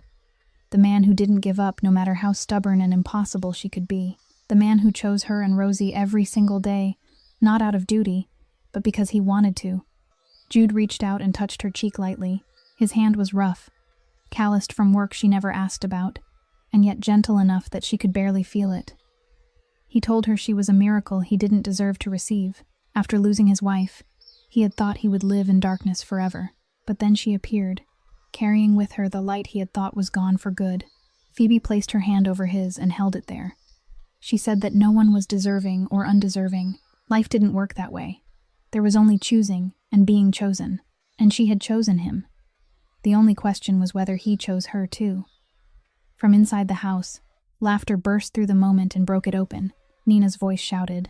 The man who didn't give up no matter how stubborn and impossible she could be. The man who chose her and Rosie every single day, not out of duty, but because he wanted to. Jude reached out and touched her cheek lightly. His hand was rough, calloused from work she never asked about, and yet gentle enough that she could barely feel it. He told her she was a miracle he didn't deserve to receive. After losing his wife, he had thought he would live in darkness forever. But then she appeared, carrying with her the light he had thought was gone for good. Phoebe placed her hand over his and held it there. She said that no one was deserving or undeserving. Life didn't work that way. There was only choosing and being chosen, and she had chosen him. The only question was whether he chose her too. From inside the house, laughter burst through the moment and broke it open. Nina's voice shouted,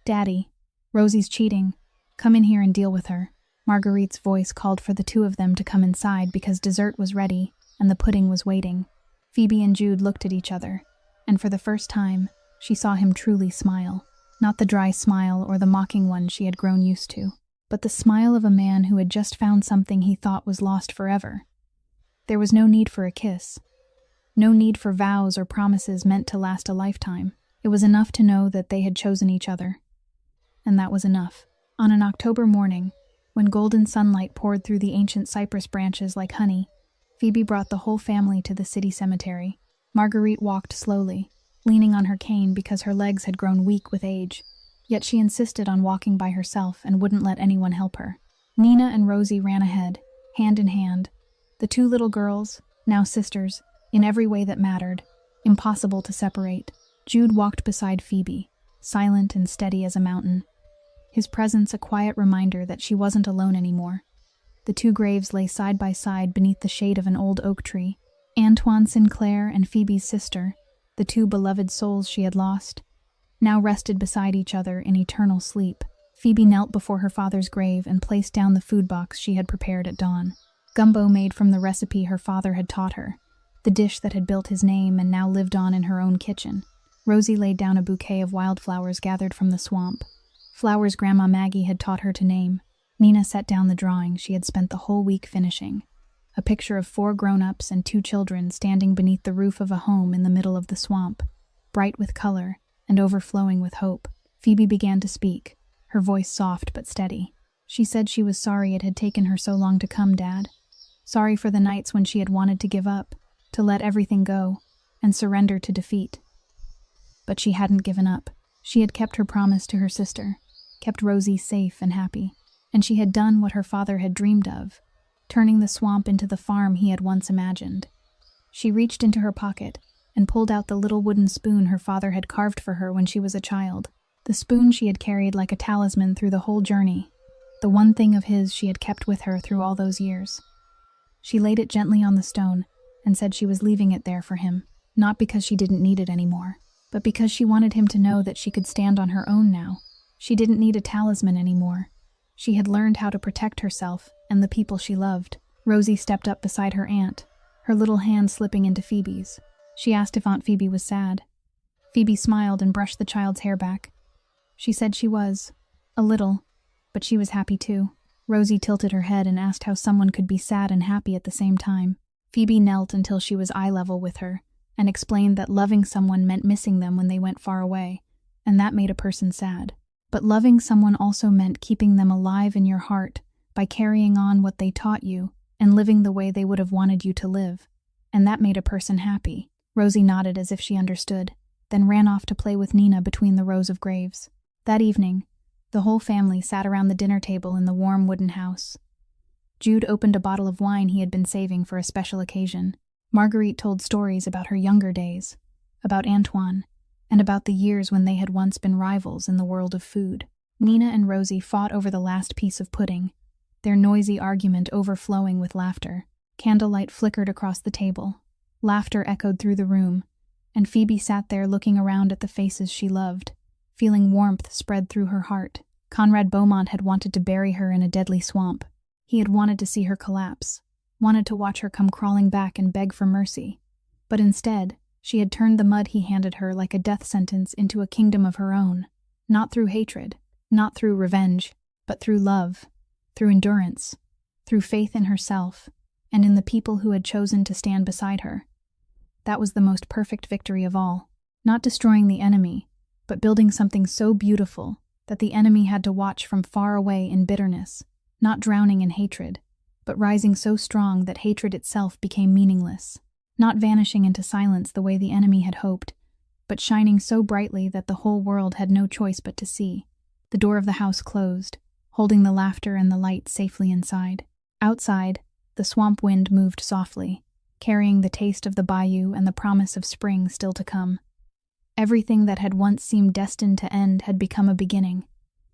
"Daddy, Rosie's cheating. Come in here and deal with her." Marguerite's voice called for the two of them to come inside because dessert was ready and the pudding was waiting. Phoebe and Jude looked at each other, and for the first time, she saw him truly smile. Not the dry smile or the mocking one she had grown used to, but the smile of a man who had just found something he thought was lost forever. There was no need for a kiss. No need for vows or promises meant to last a lifetime. It was enough to know that they had chosen each other. And that was enough. On an October morning, when golden sunlight poured through the ancient cypress branches like honey, Phoebe brought the whole family to the city cemetery. Marguerite walked slowly, leaning on her cane because her legs had grown weak with age. Yet she insisted on walking by herself and wouldn't let anyone help her. Nina and Rosie ran ahead, hand in hand. The two little girls, now sisters, in every way that mattered, impossible to separate. Jude walked beside Phoebe, silent and steady as a mountain. His presence a quiet reminder that she wasn't alone anymore. The two graves lay side by side beneath the shade of an old oak tree. Antoine Sinclair and Phoebe's sister, the two beloved souls she had lost, now rested beside each other in eternal sleep. Phoebe knelt before her father's grave and placed down the food box she had prepared at dawn. Gumbo made from the recipe her father had taught her, the dish that had built his name and now lived on in her own kitchen. Rosie laid down a bouquet of wildflowers gathered from the swamp, flowers Grandma Maggie had taught her to name. Nina set down the drawing she had spent the whole week finishing, a picture of 4 grown-ups and 2 children standing beneath the roof of a home in the middle of the swamp, bright with color and overflowing with hope. Phoebe began to speak, her voice soft but steady. She said she was sorry it had taken her so long to come, Dad. Sorry for the nights when she had wanted to give up, to let everything go, and surrender to defeat. But she hadn't given up. She had kept her promise to her sister, kept Rosie safe and happy, and she had done what her father had dreamed of, turning the swamp into the farm he had once imagined. She reached into her pocket and pulled out the little wooden spoon her father had carved for her when she was a child, the spoon she had carried like a talisman through the whole journey, the one thing of his she had kept with her through all those years. She laid it gently on the stone and said she was leaving it there for him, not because she didn't need it anymore, but because she wanted him to know that she could stand on her own now. She didn't need a talisman anymore. She had learned how to protect herself and the people she loved. Rosie stepped up beside her aunt, her little hand slipping into Phoebe's. She asked if Aunt Phoebe was sad. Phoebe smiled and brushed the child's hair back. She said she was. A little, but she was happy too. Rosie tilted her head and asked how someone could be sad and happy at the same time. Phoebe knelt until she was eye level with her and explained that loving someone meant missing them when they went far away, and that made a person sad. But loving someone also meant keeping them alive in your heart by carrying on what they taught you and living the way they would have wanted you to live, and that made a person happy. Rosie nodded as if she understood, then ran off to play with Nina between the rows of graves. That evening, the whole family sat around the dinner table in the warm wooden house. Jude opened a bottle of wine he had been saving for a special occasion. Marguerite told stories about her younger days, about Antoine, and about the years when they had once been rivals in the world of food. Nina and Rosie fought over the last piece of pudding, their noisy argument overflowing with laughter. Candlelight flickered across the table. Laughter echoed through the room, and Phoebe sat there looking around at the faces she loved, feeling warmth spread through her heart. Conrad Beaumont had wanted to bury her in a deadly swamp. He had wanted to see her collapse, wanted to watch her come crawling back and beg for mercy. But instead, she had turned the mud he handed her like a death sentence into a kingdom of her own, not through hatred, not through revenge, but through love, through endurance, through faith in herself, and in the people who had chosen to stand beside her. That was the most perfect victory of all, not destroying the enemy, but building something so beautiful that the enemy had to watch from far away in bitterness, not drowning in hatred, but rising so strong that hatred itself became meaningless, not vanishing into silence the way the enemy had hoped, but shining so brightly that the whole world had no choice but to see. The door of the house closed, holding the laughter and the light safely inside. Outside, the swamp wind moved softly, carrying the taste of the bayou and the promise of spring still to come. Everything that had once seemed destined to end had become a beginning,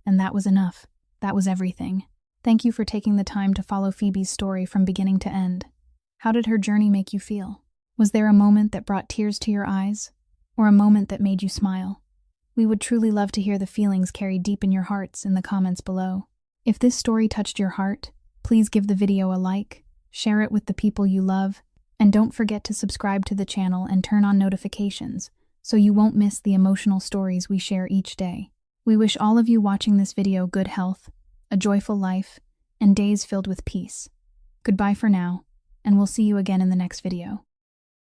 and that was enough. That was everything. Thank you for taking the time to follow Phoebe's story from beginning to end. How did her journey make you feel? Was there a moment that brought tears to your eyes, or a moment that made you smile? We would truly love to hear the feelings carried deep in your hearts in the comments below. If this story touched your heart, please give the video a like, share it with the people you love, and don't forget to subscribe to the channel and turn on notifications so you won't miss the emotional stories we share each day. We wish all of you watching this video good health, a joyful life, and days filled with peace. Goodbye for now, and we'll see you again in the next video.